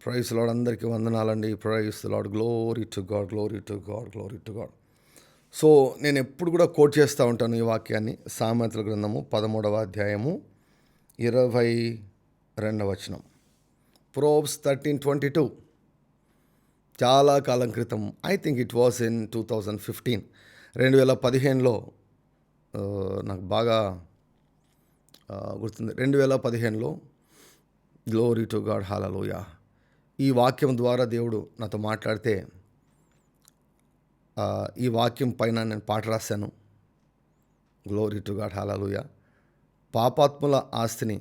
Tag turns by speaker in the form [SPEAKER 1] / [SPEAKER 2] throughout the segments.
[SPEAKER 1] Praise lord, అందరికీ వందనాలండి. Praise lord, glory to God, glory to God, glory to God. So నేను ఎప్పుడు కూడా కోట్ చేస్తూ ఉంటాను ఈ వాక్యాన్ని. సామెతల గ్రంథము 13వ అధ్యాయము 22వ వచనం. ప్రోబ్స్ 13:22. చాలా కాలం క్రితం, I think it was in 2015, 2015లో నాకు బాగా గుర్తుంది. 2015లో గ్లోరీ టు గాడ్, హల్లెలూయా, ఈ వాక్యం ద్వారా దేవుడు నాతో మాట్లాడితే ఈ వాక్యం పైన నేను పాట రాశాను. Glory to God, hallelujah. పాపాత్ముల ఆస్తిని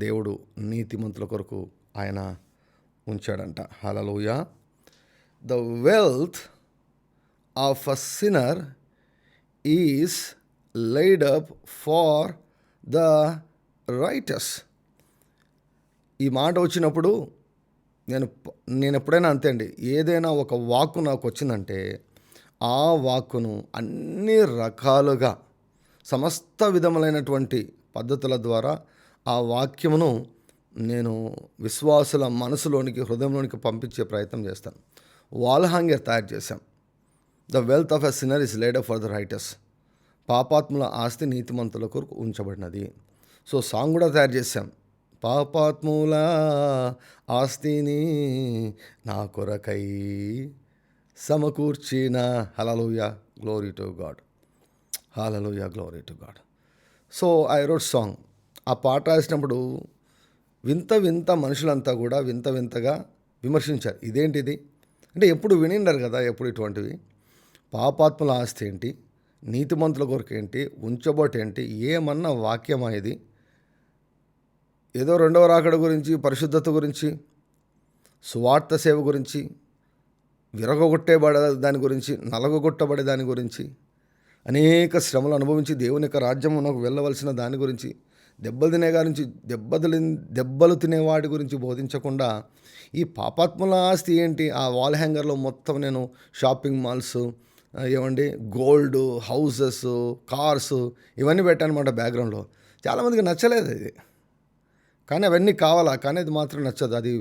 [SPEAKER 1] దేవుడు నీతిమంతుల కొరకు ఆయన ఉంచాడంట. Hallelujah. The wealth of a sinner is laid up for the righteous. ఈ మాట వచ్చినప్పుడు నేను ఎప్పుడైనా అంతే అండి. ఏదైనా ఒక వాక్కు నాకు వచ్చిందంటే ఆ వాక్కును అన్ని రకాలుగా సమస్త విధములైనటువంటి పద్ధతుల ద్వారా ఆ వాక్యమును నేను విశ్వాసుల మనసులోనికి, హృదయంలోనికి పంపించే ప్రయత్నం చేస్తాను. వాల్ హ్యాంగర్ తయారు చేశాం. The wealth of a sinner is laid up for the writers. పాపాత్ముల ఆస్తి నీతిమంతుల కొరకు ఉంచబడినది. సో సాంగ్ కూడా తయారు చేశాం. పాపాత్ముల ఆస్తిని నా కొరకై సమకూర్చిన. Hallelujah, glory to God, hallelujah, glory to God. So I wrote song. ఆ పాట రాసినప్పుడు వింత వింత మనుషులంతా కూడా వింత వింతగా విమర్శించారు. ఇదేంటిది అంటే ఎప్పుడు వినిండరు కదా, ఎప్పుడు ఇటువంటివి. పాపాత్ముల ఆస్తి ఏంటి, నీతిమంతుల కొరకు ఏంటి, ఉంచబోటు ఏంటి, ఏమన్నా వాక్యమా ఇది? ఏదో రెండవ రాకడ గురించి, పరిశుద్ధత గురించి, సువార్త సేవ గురించి, విరగొట్టేబడే దాని గురించి, నలగొట్టబడే దాని గురించి, అనేక శ్రమలు అనుభవించి దేవుని యొక్క రాజ్యమునకు వెళ్ళవలసిన దాని గురించి, దెబ్బలు తినేవాడి గురించి బోధించకుండా ఈ పాపాత్ముల ఆస్తి ఏంటి? ఆ వాల్ హ్యాంగర్లో మొత్తం నేను షాపింగ్ మాల్స్, ఏమండి, గోల్డ్, హౌసెస్, కార్స్ ఇవన్నీ పెట్టాను అనమాట బ్యాక్గ్రౌండ్లో. చాలామందికి నచ్చలేదు అది, కానీ అవన్నీ కావాలా, కానీ అది మాత్రం నచ్చదు. అది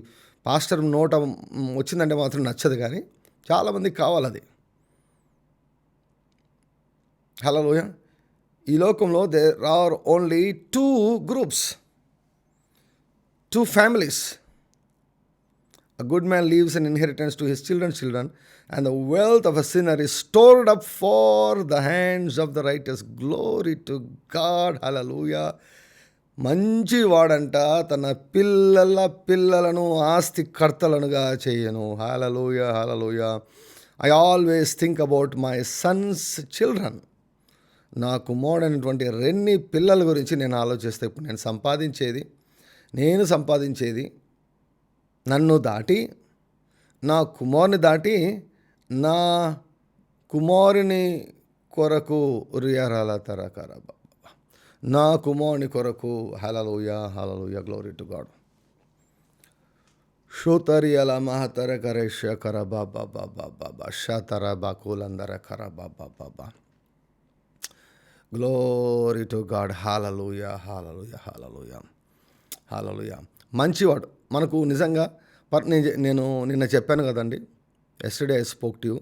[SPEAKER 1] పాస్టర్ నోట వచ్చిందంటే మాత్రం నచ్చదు, కానీ చాలామందికి కావాలి అది. హల్లెలూయా. ఈ లోకంలో there are only 2 groups, 2 families. A good man leaves an inheritance to his children's children, and the wealth of a sinner is stored up for the hands of the righteous. Glory to God, hallelujah. మంచి వాడంట తన పిల్లలను ఆస్తి కర్తలనుగా చేయను. Hallelujah, hallelujah. I always think about my sons children. నా కుమారుడైనటువంటి 2 పిల్లల గురించి నేను ఆలోచిస్తే, ఇప్పుడు నేను సంపాదించేది నన్ను దాటి, నా కుమారుని దాటి, నా కుమారుని కొరకు రియారాల తరకరబ, నా కుమారుని కొరకు. హల్లెలూయా, హల్లెలూయా, గ్లోరీ టు గాడ్. షోతరియల మహతర కరేష కర బాబా బాబా బాబా షతర బాకులందర కర బాబా బాబా. Glory to God, hallelujah, hallelujah, hallelujah, హల్లెలూయా. మంచివాడు మనకు నిజంగా. నేను నిన్న చెప్పాను కదండి, yesterday I spoke to you.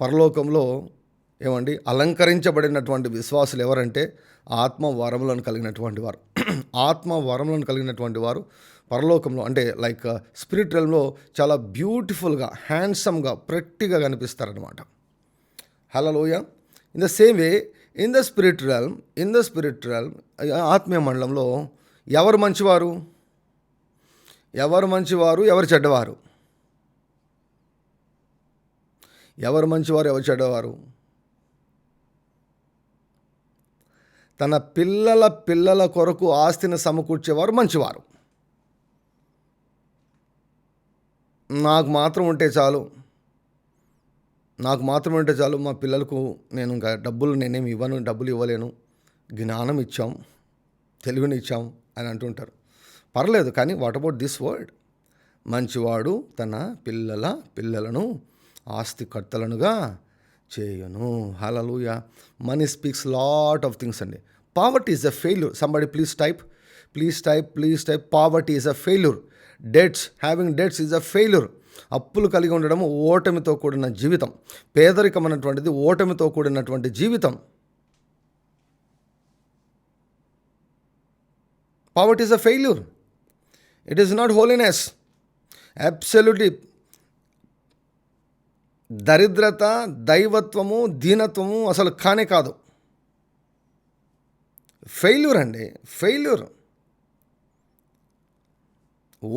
[SPEAKER 1] పరలోకంలో ఏమండి, అలంకరించబడినటువంటి విశ్వాసులు ఎవరంటే ఆత్మవరములను కలిగినటువంటి వారు. ఆత్మవరములను కలిగినటువంటి వారు పరలోకంలో, అంటే లైక్ స్పిరిట్ రెల్మ్లో చాలా బ్యూటిఫుల్గా, హ్యాండ్సమ్గా, ప్రెట్టిగా కనిపిస్తారనమాట. Hallelujah. In the same way in the spirit realm, ఆత్మీయ మండలంలో ఎవరు మంచివారు, ఎవరు చెడ్డవారు, ఎవరు మంచివారు, ఎవరు చెడ్డవారు? తన పిల్లల కొరకు ఆస్తిని సమకూర్చేవారు మంచివారు. నాకు మాత్రం ఉంటే చాలు, మా పిల్లలకు నేను ఇంకా నేనేమి ఇవ్వను, డబ్బులు ఇవ్వలేను, జ్ఞానం ఇచ్చాం, తెలివిని ఇచ్చాం అని అంటుంటారు. పర్లేదు, కానీ వాట్ అబౌట్ దిస్ వర్డ్? మంచివాడు తన పిల్లలను ఆస్తికర్తలనుగా చేయను. Hallelujah. Money speaks lot of things అండి. Poverty is a failure. Somebody please type, poverty is a failure. Having debts is a failure. అప్పులు కలిగి ఉండడం ఓటమితో కూడిన జీవితం. పేదరికం అన్నటువంటిది ఓటమితో కూడినటువంటి జీవితం. Poverty is a failure. It is not holiness. Absolutely దరిద్రత, దైవత్వము, దీనత్వము అసలు కానే కాదు. ఫెయిల్యూర్ అండి, ఫెయిల్యూర్.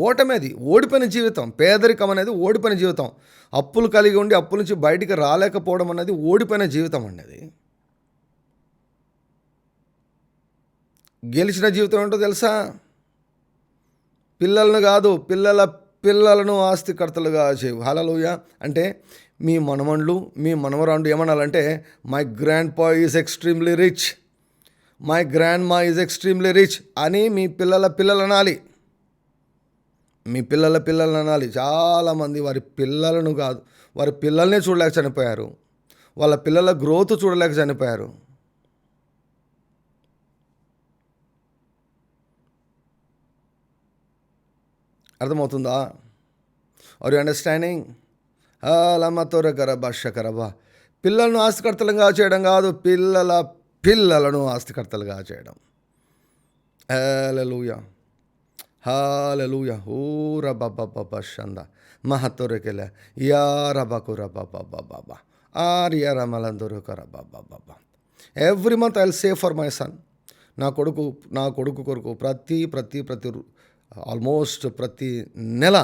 [SPEAKER 1] ఓటమేది, ఓడిపోయిన జీవితం. పేదరికం అనేది ఓడిపోయిన జీవితం. అప్పులు కలిగి ఉండి అప్పుల నుంచి బయటికి రాలేకపోవడం అనేది ఓడిపోయిన జీవితం అండి. అది గెలిచిన జీవితం ఏంటో తెలుసా? పిల్లలను కాదు, పిల్లలను ఆస్తికర్తలుగా చేయు. హల్లెలూయా. అంటే మీ మనమణులు, మీ మనవరాండు ఏమనాలంటే, మై గ్రాండ్ పా is extremely rich, my grand మా ఈజ్ ఎక్స్ట్రీమ్లీ రిచ్ అని మీ పిల్లలు అనాలి. మీ పిల్లలు అనాలి. చాలామంది వారి పిల్లలను కాదు, వారి పిల్లల్నే చూడలేక చనిపోయారు. వాళ్ళ పిల్లల గ్రోత్ చూడలేక చనిపోయారు. అర్థమవుతుందా? Are you understanding? లమ్మతోర కరబా షకరబా. పిల్లలను ఆస్తికర్తలుగా చేయడం కాదు, పిల్లలను ఆస్తికర్తలుగా చేయడం. Hallelujah, hallelujah. ఓ రబ్బబ్బబ్బ షంద మహతోరకెల యా రబకు రబ్బబ్బబ్బ ఆర్య రమలందరూ కరబ్బబ్బబ్బ. Every month I will save for my son. నా కొడుకు కొరకు ప్రతి ఆల్మోస్ట్ ప్రతి నెల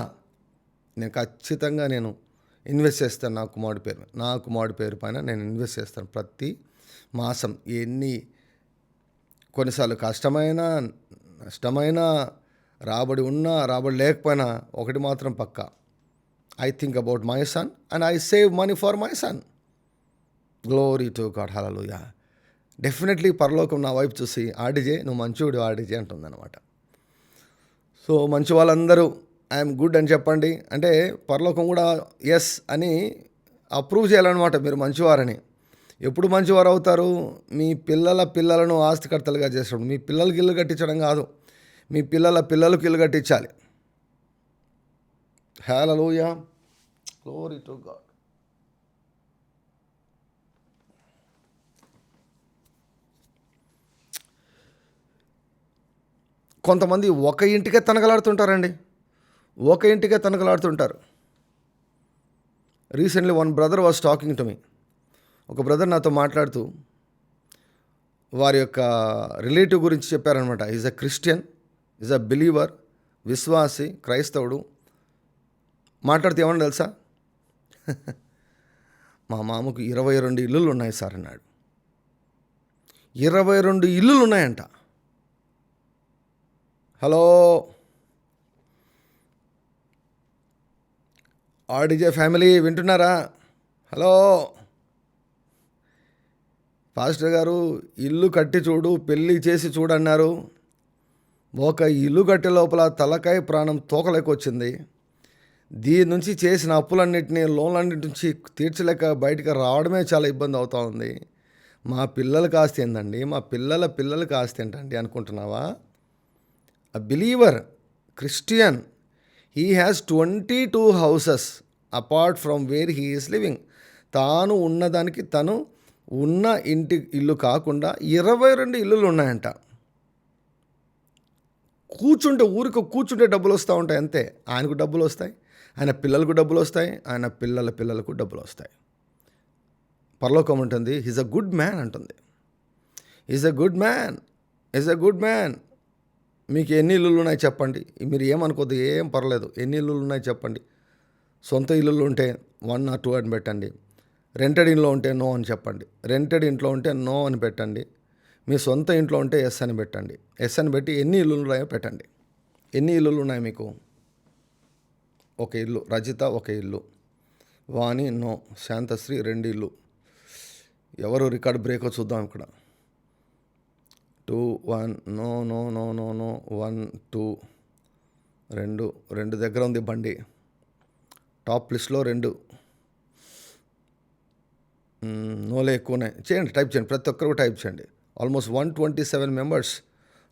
[SPEAKER 1] నేను ఖచ్చితంగా ఇన్వెస్ట్ చేస్తాను. నా కుమారుడి పేరు పైన నేను ఇన్వెస్ట్ చేస్తాను. ప్రతి మాసం కొన్నిసార్లు నష్టమైన రాబడి ఉన్నా రాబడి లేకపోయినా ఒకటి మాత్రం పక్కా, I think about my son and I save money for my son. Glory to God, hallelujah. Definitely పరలోకం నా వైపు చూసి, ఆర్డీజే నువ్వు మంచివాడు ఆర్డీజే అంటుందన్నమాట. సో మంచి వాళ్ళందరూ ఐఎమ్ గుడ్ అని చెప్పండి. అంటే పరలోకం కూడా ఎస్ అని అప్రూవ్ చేయాలన్నమాట మీరు మంచివారని. ఎప్పుడు మంచివారు అవుతారు? మీ పిల్లలను ఆస్తికర్తలుగా చేసడం. మీ పిల్లలకి ఇల్లు కట్టించడం కాదు, మీ పిల్లలకు ఇల్లు కట్టించాలి. Hallelujah, glory to God. కొంతమంది ఒక ఇంటికే తనకలాడుతుంటారండి, recently one brother was talking to me. ఒక బ్రదర్ నాతో మాట్లాడుతూ వారి యొక్క రిలేటివ్ గురించి చెప్పారనమాట. Is a Christian, is a believer, విశ్వాసి, క్రైస్తవుడు. మాట్లాడితే ఏమన్నా తెలుసా? మా మామకు 22 ఇల్లులు ఉన్నాయి సార్ అన్నాడు. 22 ఇల్లులు ఉన్నాయంట. హలో ఆర్డీజే ఫ్యామిలీ వింటున్నారా? హలో, పాస్టర్ గారు ఇల్లు కట్టి చూడు, పెళ్ళి చేసి చూడన్నారు. ఒక ఇల్లు కట్టే లోపల తలకాయ ప్రాణం తోకలేకొచ్చింది. దీని నుంచి చేసిన అప్పులన్నింటినీ, లోన్లన్నింటి నుంచి తీర్చలేక బయటకు రావడమే చాలా ఇబ్బంది అవుతూ ఉంది. మా పిల్లలకి ఆస్తి ఏందండి, మా పిల్లలకి ఆస్తి ఏంటండి అనుకుంటున్నావా? A believer, Christian, he has 22 houses apart from where he is living. తాను ఉన్నదానికి తను ఉన్న ఇల్లు కాకుండా 22 ఇల్లులు ఉన్నాయంట. కూర్చుంటే డబ్బులు వస్తూ ఉంటాయి అంతే. ఆయనకు డబ్బులు వస్తాయి, ఆయన పిల్లలకు డబ్బులు వస్తాయి, ఆయన పిల్లలకు డబ్బులు వస్తాయి. పరలోకం ఉంటుంది హీజ్ అ గుడ్ మ్యాన్ అంటుంది. Is a good man. మీకు ఎన్ని ఇల్లులు ఉన్నాయి చెప్పండి. మీరు ఏమనుకోద్దు, ఏం పర్లేదు. ఎన్ని ఇల్లులు ఉన్నాయి చెప్పండి. సొంత ఇల్లులు ఉంటే 1 or 2 అని పెట్టండి. రెంటెడ్ ఇంట్లో ఉంటే నో అని చెప్పండి. రెంటెడ్ ఇంట్లో ఉంటే నో అని పెట్టండి. మీ సొంత ఇంట్లో ఉంటే ఎస్ అని పెట్టండి. ఎస్ అని పెట్టి ఎన్ని ఇల్లులు ఉన్నాయో పెట్టండి. ఎన్ని ఇల్లులు ఉన్నాయి మీకు? ఒక ఇల్లు. రజిత ఒక ఇల్లు, వాణి నో, శాంతశ్రీ 2 ఇల్లు. ఎవరు రికార్డ్ బ్రేకో చూద్దాం ఇక్కడ. 2 1 నో 1 2 2 దగ్గర ఉంది బండి. టాప్ లిస్ట్లో 2 నోలే ఎక్కువ ఉన్నాయి. టైప్ చేయండి, ప్రతి ఒక్కరు టైప్ చేయండి. ఆల్మోస్ట్ 127 మెంబర్స్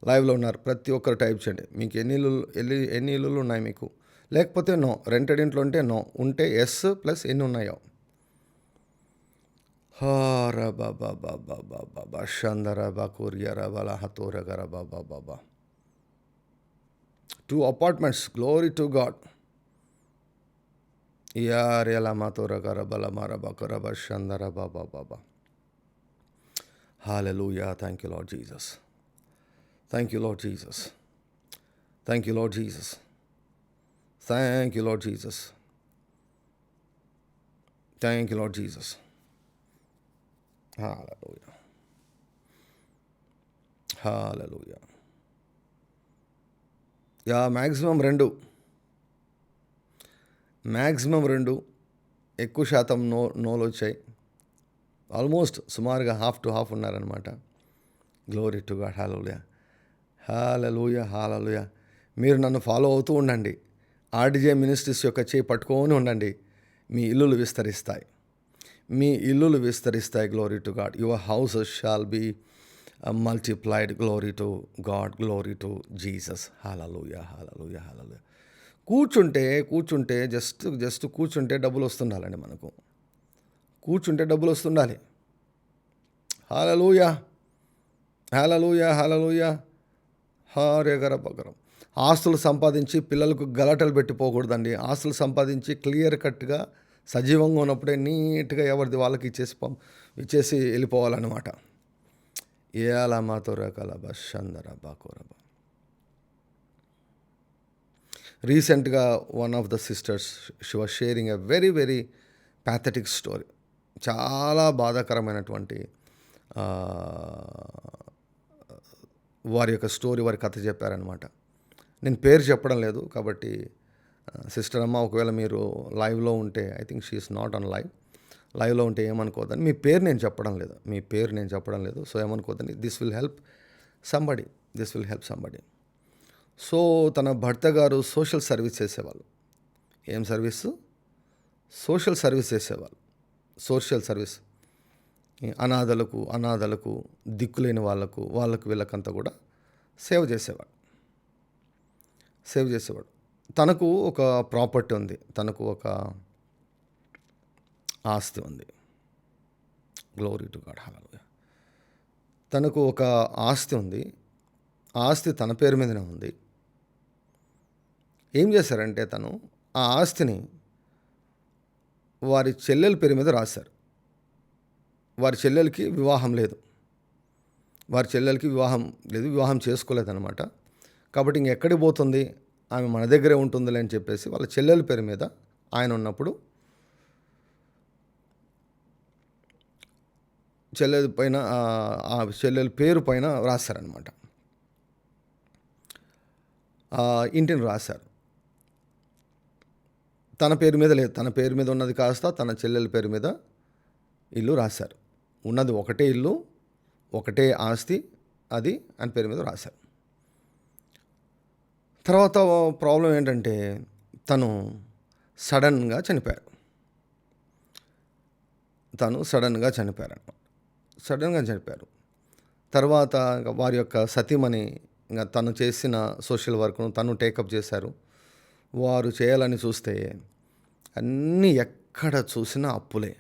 [SPEAKER 1] లైవ్లో ఉన్నారు ప్రతి ఒక్కరు టైప్ చేయండి. మీకు ఎన్ని ఇల్లులు ఉన్నాయి మీకు? లేకపోతే నో. రెంటెడ్ ఇంట్లో ఉంటే నో, ఉంటే ఎస్ ప్లస్ ఎన్ని ఉన్నాయో. బాబా షందర బాకూరియర బల హతోరగర బాబా బాబా 2 apartments. Glory to God. Yarela matoragara bala marabakara bashandara baba baba. Hallelujah. Thank you, Lord Jesus. Thank you, Lord Jesus. Thank you, Lord Jesus. Thank you, Lord Jesus. Thank you, Lord Jesus. Hallelujah. Hallelujah. Maximum 2 ఎక్కువ శాతం నోలు వచ్చాయి. Almost సుమారుగా half to half ఉన్నారనమాట. Glory to God. Hallelujah, hallelujah, hallelujah. మీరు నన్ను follow అవుతూ ఉండండి. ఆర్డిజే మినిస్ట్రీస్ యొక్క చేయి పట్టుకొని ఉండండి. మీ ఇల్లులు విస్తరిస్తాయి. మీ ఇల్లులు విస్తరిస్తాయి. Glory to God. Your houses shall be multiplied. Glory to God. Glory to Jesus. Hallelujah, hallelujah, hallelujah. కూర్చుంటే జస్ట్ కూర్చుంటే డబ్బులు వస్తుండాలండి. మనకు కూర్చుంటే డబ్బులు వస్తుండాలి. హల్లెలూయా, హల్లెలూయా, హల్లెలూయా. హారేగరపగరం. ఆస్తులు సంపాదించి పిల్లలకు గలాటలు పెట్టిపోకూడదండి. ఆస్తులు సంపాదించి క్లియర్ కట్గా సజీవంగా ఉన్నప్పుడే నీట్గా ఎవరిది వాళ్ళకి ఇచ్చేసి వెళ్ళిపోవాలన్నమాట. రీసెంట్గా one of the sisters she was sharing a very very pathetic story. చాలా బాధాకరమైనటువంటి వారి యొక్క స్టోరీ, వారి కథ చెప్పారనమాట. నేను పేరు చెప్పడం లేదు కాబట్టి సిస్టర్ అమ్మ, ఒకవేళ మీరు లైవ్లో ఉంటే, I think she is not on లైవ్లో ఉంటే ఏమనుకోవద్దని. మీ పేరు నేను చెప్పడం లేదు. సో ఏమనుకోవద్దని. This will help somebody. So తన భర్త గారు సోషల్ సర్వీస్ చేసేవాళ్ళు. ఏం సర్వీసు? సోషల్ సర్వీస్ చేసేవాళ్ళు. సోషల్ సర్వీస్ అనాథలకు దిక్కులేని వాళ్ళకు వీళ్ళకంతా కూడా సేవ చేసేవాడు. తనకు ఒక ప్రాపర్టీ ఉంది, తనకు ఒక ఆస్తి ఉంది. Glory to God. హల్లెలూయా. తనకు ఒక ఆస్తి ఉంది. ఆస్తి తన పేరు మీదనే ఉంది. ఏం చేశారంటే తను ఆ ఆస్తిని వారి చెల్లెల పేరు మీద రాశారు. వారి చెల్లెలకి వివాహం లేదు, వివాహం చేసుకోలేదన్నమాట. కాబట్టి ఇంకెక్కడికి పోతుంది, ఆమె మన దగ్గరే ఉంటుందిలే అని చెప్పేసి వాళ్ళ చెల్లెల పేరు మీద ఆయన ఉన్నప్పుడు చెల్లెల పైన ఆ చెల్లెల పేరు పైన రాశారనమాట. ఇంటిని రాశారు. తన పేరు మీద లేదు. తన పేరు మీద ఉన్నది కాస్త తన చెల్లెల పేరు మీద ఇల్లు రాశారు. ఉన్నది ఒకటే ఇల్లు, ఒకటే ఆస్తి, అది ఆయన పేరు మీద రాశారు. తర్వాత ప్రాబ్లం ఏంటంటే తను సడన్గా చనిపోయారు. తర్వాత వారి యొక్క సతీమణి ఇంకా తను చేసిన సోషల్ వర్క్ను తను టేకప్ చేశారు. వారు చేయాలని చూస్తే అన్నీ ఎక్కడ చూసినా అప్పులే.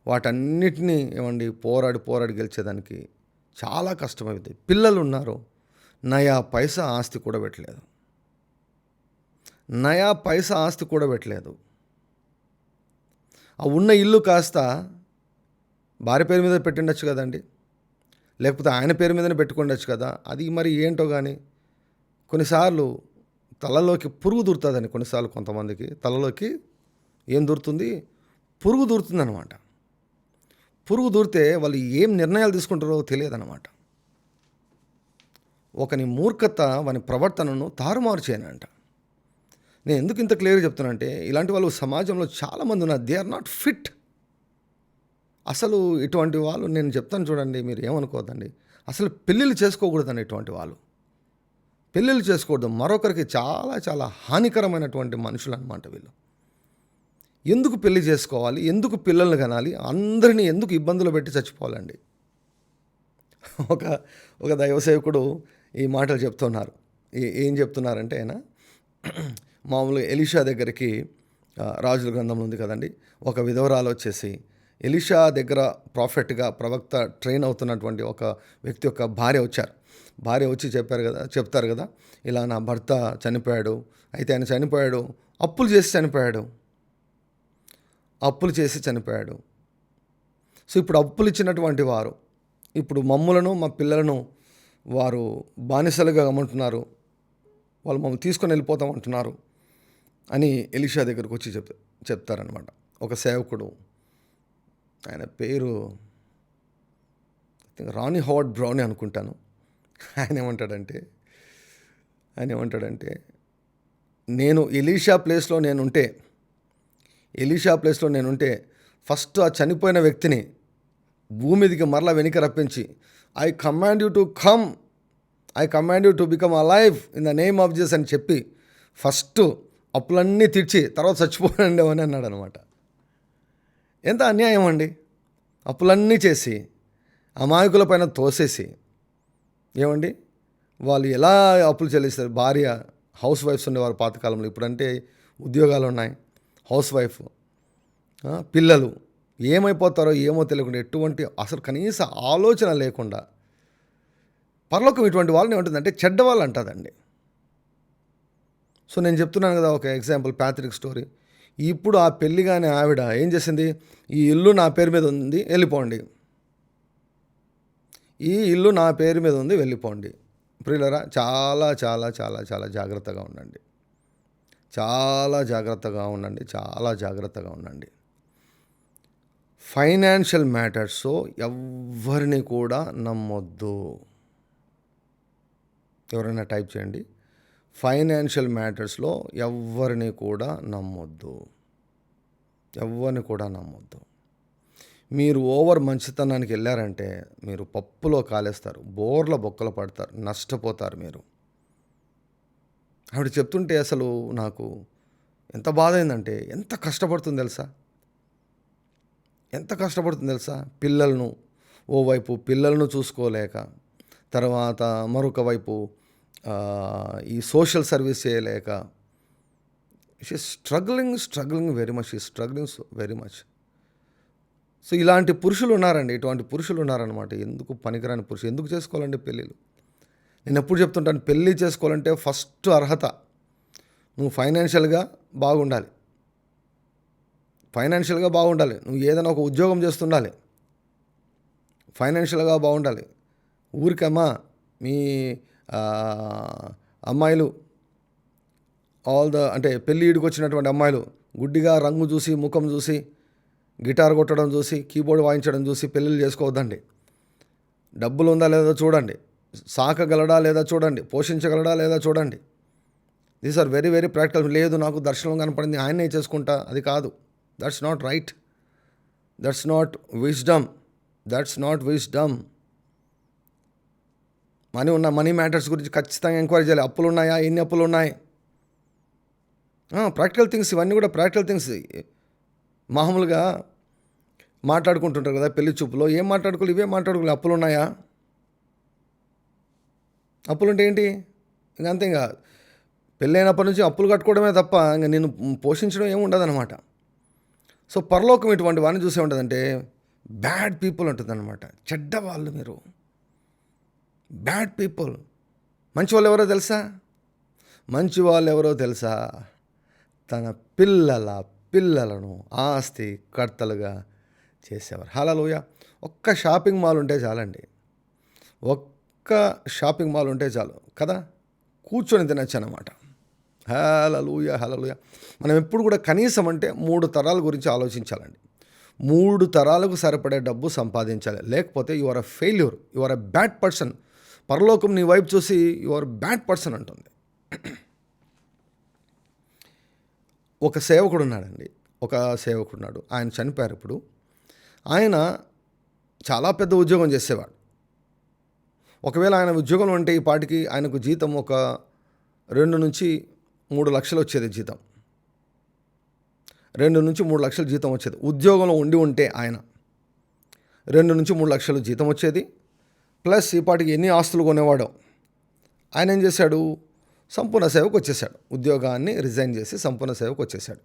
[SPEAKER 1] వాటన్నిటినీ పోరాడి గెలిచేదానికి చాలా కష్టమైంది. పిల్లలు ఉన్నారు, నయా పైసా ఆస్తి కూడా పెట్టలేదు. ఆ ఉన్న ఇల్లు కాస్త భార్య పేరు మీద పెట్టిండొచ్చు కదండి, లేకపోతే ఆయన పేరు మీదనే పెట్టుకుండొచ్చు కదా. అది మరి ఏంటో కానీ కొన్నిసార్లు తలలోకి పురుగు దూరుతుందని, కొన్నిసార్లు కొంతమందికి తలలోకి ఏం దూరుతుంది, పురుగు దూరుతుందన్నమాట. పురుగు దూరితే వాళ్ళు ఏం నిర్ణయాలు తీసుకుంటారో తెలియదన్నమాట. ఒకని మూర్ఖత వాని ప్రవర్తనను తారుమారు చేయనంట. నేను ఎందుకు ఇంత క్లియర్గా చెప్తున్నానంటే, ఇలాంటి వాళ్ళు సమాజంలో చాలామంది ఉన్నారు. They are not fit. అసలు ఇటువంటి వాళ్ళు, నేను చెప్తాను చూడండి, మీరు ఏమనుకోవద్దండి, అసలు పెళ్ళిళ్ళు చేసుకోకూడదండి. ఇటువంటి వాళ్ళు పెళ్ళిళ్ళు చేసుకోకూడదు. మరొకరికి చాలా చాలా హానికరమైనటువంటి మనుషులు అన్నమాట వీళ్ళు. ఎందుకు పెళ్లి చేసుకోవాలి, ఎందుకు పిల్లల్ని కనాలి, అందరినీ ఎందుకు ఇబ్బందులు పెట్టి చచ్చిపోవాలండి? ఒక ఒక దైవ సేవకుడు ఈ మాటలు చెప్తున్నారు. ఏం చెప్తున్నారంటే ఆయన మామూలుగా ఎలీషా దగ్గరికి రాజుల గ్రంథంలో ఉంది కదండి, ఒక విధవరాలు వచ్చేసి ఎలీషా దగ్గర ప్రాఫెట్గా ప్రవక్త ట్రైన్ అవుతున్నటువంటి ఒక వ్యక్తి యొక్క భార్య వచ్చారు. భార్య వచ్చి చెప్తారు కదా, ఇలా నా భర్త చనిపోయాడు, అయితే ఆయన చనిపోయాడు అప్పులు చేసి చనిపోయాడు. సో ఇప్పుడు అప్పులు ఇచ్చినటువంటి వారు ఇప్పుడు మమ్ములను మా పిల్లలను వారు బానిసలుగా అమ్ముంటున్నారు, వాళ్ళు మమ్మల్ని తీసుకొని వెళ్ళిపోతామంటున్నారు అని ఎలీషా దగ్గరకు వచ్చి చెప్తారనమాట. ఒక సేవకుడు, ఆయన పేరు రానీ హోవర్డ్ బ్రౌనీ అనుకుంటాను. ఆయన ఏమంటాడంటే నేను ఎలీషా ప్లేస్లో నేనుంటే ఫస్ట్ ఆ చనిపోయిన వ్యక్తిని భూమి మీదకి మరలా వెనుక రప్పించి I command you to become alive in the name of Jesus అని చెప్పి ఫస్ట్ అప్పులన్నీ తీర్చి తర్వాత చచ్చిపోనండి అని అన్నాడు అనమాట. ఎంత అన్యాయం అండి! అప్పులన్నీ చేసి అమాయకుల పైన తోసేసి ఏమండి వాళ్ళు ఎలా అప్పులు చెల్లిస్తారు? భార్య హౌస్ వైఫ్స్ ఉండేవారు పాతకాలంలో, ఇప్పుడంటే ఉద్యోగాలు ఉన్నాయి. హౌస్ వైఫ్, పిల్లలు ఏమైపోతారో ఏమో తెలియకుండా, ఎటువంటి అసలు కనీస ఆలోచన లేకుండా పరలోకం ఇటువంటి వాళ్ళని ఏమంటుందంటే చెడ్డవాళ్ళు అంటుందండి. సో నేను చెప్తున్నాను కదా ఒక ఎగ్జాంపుల్, ప్యాట్రిక్ స్టోరీ. ఇప్పుడు ఆ పెళ్లి కాని ఆవిడ ఏం చేసింది, ఈ ఇల్లు నా పేరు మీద ఉంది వెళ్ళిపోండి, ఈ ఇల్లు నా పేరు మీద ఉంది వెళ్ళిపోండి. ప్రియులరా, చాలా చాలా చాలా చాలా జాగ్రత్తగా ఉండండి, చాలా జాగ్రత్తగా ఉండండి. ఫైనాన్షియల్ మ్యాటర్స్ ఎవరిని కూడా నమ్మొద్దు. ఎవరైనా టైప్ చేయండి, ఫైనాన్షియల్ మ్యాటర్స్లో ఎవరిని కూడా నమ్మొద్దు. మీరు ఓవర్ మంచితనానికి వెళ్ళారంటే మీరు పప్పులో కాలేస్తారు, బోర్ల బొక్కలు పడతారు, నష్టపోతారు మీరు. ఆవిడ చెప్తుంటే అసలు నాకు ఎంత బాధ అయిందంటే, ఎంత కష్టపడుతుంది తెలుసా, ఓవైపు పిల్లలను చూసుకోలేక, తర్వాత మరొక వైపు ఈ సోషల్ సర్వీస్ చేయలేక, she struggling very much. So ఇలాంటి పురుషులు ఉన్నారండి, ఇటువంటి పురుషులు ఉన్నారనమాట. ఎందుకు పనికిరాని పురుషులు ఎందుకు చేసుకోవాలండి పెళ్ళిళ్ళు? నేను ఎప్పుడు చెప్తుంటాను, పెళ్ళి చేసుకోవాలంటే ఫస్ట్ అర్హత నువ్వు ఫైనాన్షియల్గా బాగుండాలి. నువ్వు ఏదైనా ఒక ఉద్యోగం చేస్తుండాలి, ఫైనాన్షియల్గా బాగుండాలి. ఊరికమ్మా మీ అమ్మాయిలు అంటే పెళ్ళి ఈడికి వచ్చినటువంటి అమ్మాయిలు గుడ్డిగా రంగు చూసి, ముఖం చూసి, గిటార్ కొట్టడం చూసి, కీబోర్డ్ వాయించడం చూసి పెళ్ళిళ్ళు చేసుకోవద్దండి. డబ్బులు ఉందా లేదా చూడండి, సాకగలడా లేదా చూడండి, పోషించగలడా లేదా చూడండి. These are very very practical. లేదు నాకు దర్శనం కనపడింది ఆయనే చేసుకుంటా, అది కాదు. That's not right, that's not wisdom. Money matters గురించి ఖచ్చితంగా ఎంక్వైరీ చేయాలి. అప్పులు ఉన్నాయా, ఎన్ని అప్పులు ఉన్నాయి, ప్రాక్టికల్ థింగ్స్, ఇవన్నీ కూడా ప్రాక్టికల్ థింగ్స్. మామూలుగా మాట్లాడుకుంటుంటారు కదా పెళ్లి చూపులో, ఏం మాట్లాడుకోవాలి, ఇవే మాట్లాడుకోవాలి. అప్పులు ఉన్నాయా, అప్పులుంటే ఏంటి, ఇంకా అంతే. ఇంకా పెళ్ళైనప్పటి నుంచి అప్పులు కట్టుకోవడమే తప్ప ఇంకా నేను పోషించడం ఏమి ఉండదన్నమాట. సో పరలోకం ఇటువంటి వాడిని చూసే ఉంటుందంటే బ్యాడ్ పీపుల్ ఉంటుందన్నమాట. చెడ్డవాళ్ళు మీరు, బ్యాడ్ పీపుల్. మంచి వాళ్ళు ఎవరో తెలుసా? తన పిల్లలను ఆస్తి కర్తలుగా చేసేవారు. హల్లెలూయా. ఒక్క షాపింగ్ మాల్ ఉంటే చాలు కదా, కూర్చొని తినచ్చు అన్నమాట. హల్లెలూయా. మనం ఎప్పుడు కూడా కనీసం అంటే 3 తరాల గురించి ఆలోచించాలండి. 3 తరాలకు సరిపడే డబ్బు సంపాదించాలి, లేకపోతే you are a failure, you are a bad person. పరలోకం నీ వైపు చూసి యు ఆర్ బ్యాడ్ పర్సన్ అంటుంది. ఒక సేవకుడు ఉన్నాడు, ఆయన చనిపోయారు. ఇప్పుడు ఆయన చాలా పెద్ద ఉద్యోగం చేసేవాడు. ఒకవేళ ఆయన ఉద్యోగంలో ఉంటే ఈ పాటికి ఆయనకు జీతం ఒక 2 నుంచి 3 లక్షలు వచ్చేది జీతం. 2 నుంచి 3 లక్షలు జీతం వచ్చేది. ఉద్యోగంలో ఉంటే ఆయన 2 నుంచి 3 లక్షలు జీతం వచ్చేది. ప్లస్ ఈ పాటికి ఎన్ని ఆస్తులు కొనేవాడో. ఆయన ఏం చేశాడు? సంపూర్ణ సేవకు వచ్చేసాడు. ఉద్యోగాన్ని రిజైన్ చేసి సంపూర్ణ సేవకు వచ్చేసాడు.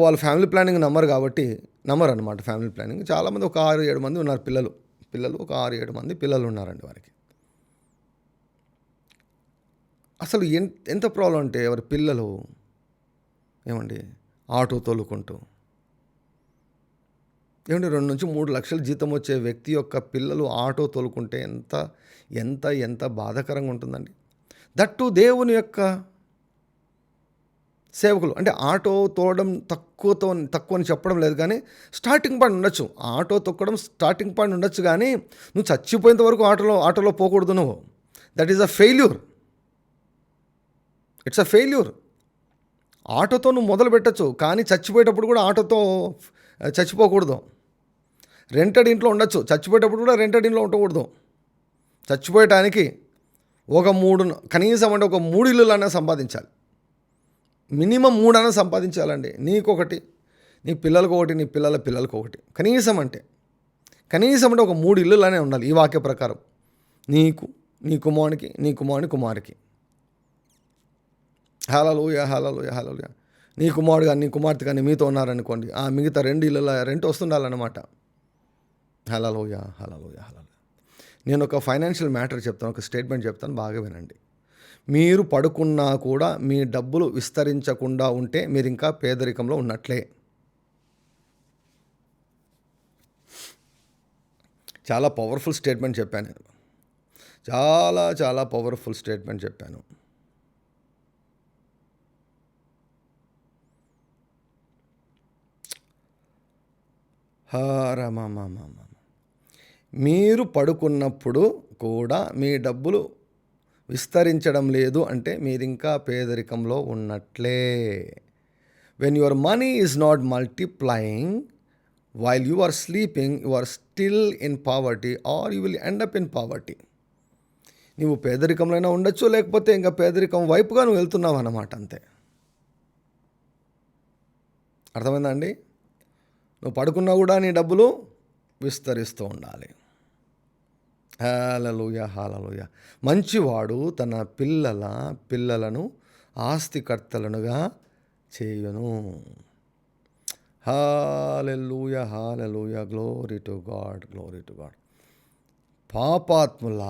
[SPEAKER 1] వాళ్ళు ఫ్యామిలీ ప్లానింగ్ నమ్మరు అనమాట. ఫ్యామిలీ ప్లానింగ్ చాలామంది ఒక 6-7 మంది ఉన్నారు పిల్లలు ఒక 6-7 మంది పిల్లలు ఉన్నారండి వారికి. అసలు ఎంత ప్రాబ్లం అంటే ఎవరి పిల్లలు ఏమండి ఆటో తోలుకుంటూ 2-3 లక్షల జీతం వచ్చే వ్యక్తి యొక్క పిల్లలు ఆటో తోలుకుంటే ఎంత ఎంత ఎంత బాధాకరంగా ఉంటుందండి. దట్టు దేవుని యొక్క సేవకులు. అంటే ఆటో తోలడం తక్కువ అని చెప్పడం లేదు, కానీ స్టార్టింగ్ పాయింట్ ఉండొచ్చు. ఆటో తొక్కడం స్టార్టింగ్ పాయింట్ ఉండొచ్చు, కానీ నువ్వు చచ్చిపోయేంత వరకు ఆటోలో పోకూడదు. నువ్వు that is a failure. It's a failure. ఆటోతో నువ్వు మొదలు పెట్టచ్చు, కానీ చచ్చిపోయేటప్పుడు కూడా ఆటోతో చచ్చిపోకూడదు. రెంటెడ్ ఇంట్లో ఉండొచ్చు, చచ్చిపోయేటప్పుడు కూడా రెంటెడ్ ఇంట్లో ఉండకూడదు. చచ్చిపోయటానికి కనీసం అంటే ఒక 3 ఇల్లులైనా సంపాదించాలి. మినిమం 3 అయినా సంపాదించాలండి. నీకొకటి, నీ పిల్లలకు ఒకటి, నీ పిల్లల పిల్లలకు ఒకటి. కనీసం అంటే ఒక 3 ఇల్లులనే ఉండాలి ఈ వాక్య ప్రకారం. నీకు, నీ కుమారునికి, నీ కుమారునికి. హల్లెలూయా, హల్లెలూయా, హల్లెలూయా. నీ కుమారుడు కానీ నీ కుమార్తె కానీ మీతో ఉన్నారనుకోండి, ఆ మిగతా 2 ఇళ్ళ రెంట్ వస్తుండాలన్నమాట. హల్లెలూయా, హల్లెలూయా, హల్లెలూయా. నేను ఒక ఫైనాన్షియల్ మ్యాటర్ చెప్తాను, ఒక స్టేట్మెంట్ చెప్తాను, బాగా వినండి. మీరు పడుకున్నా కూడా మీ డబ్బులు విస్తరించకుండా ఉంటే మీరు ఇంకా పేదరికంలో ఉన్నట్లే. చాలా పవర్ఫుల్ స్టేట్మెంట్ చెప్పాను నేను. చాలా చాలా పవర్ఫుల్ స్టేట్మెంట్ చెప్పాను. మీరు పడుకున్నప్పుడు కూడా మీ డబ్బులు విస్తరించడం లేదు అంటే మీరు ఇంకా పేదరికంలో ఉన్నట్లే. When your money is not multiplying while you are sleeping, you are still in poverty or you will end up in poverty. నువ్వు పేదరికంలో ఉండొచ్చు, లేకపోతే ఇంకా పేదరికం వైపుగా నువ్వు వెళ్తున్నావు అన్నమాట, అంతే. అర్థమైందా అండి? నువ్వు పడుకున్నా కూడా నీ డబ్బులు విస్తరిస్తూ ఉండాలి. హల్లెలూయా, హల్లెలూయా. మంచివాడు తన పిల్లలను ఆస్తికర్తలనుగా చేయును. Hallelujah, hallelujah. Glory to God, glory to God. పాపాత్ముల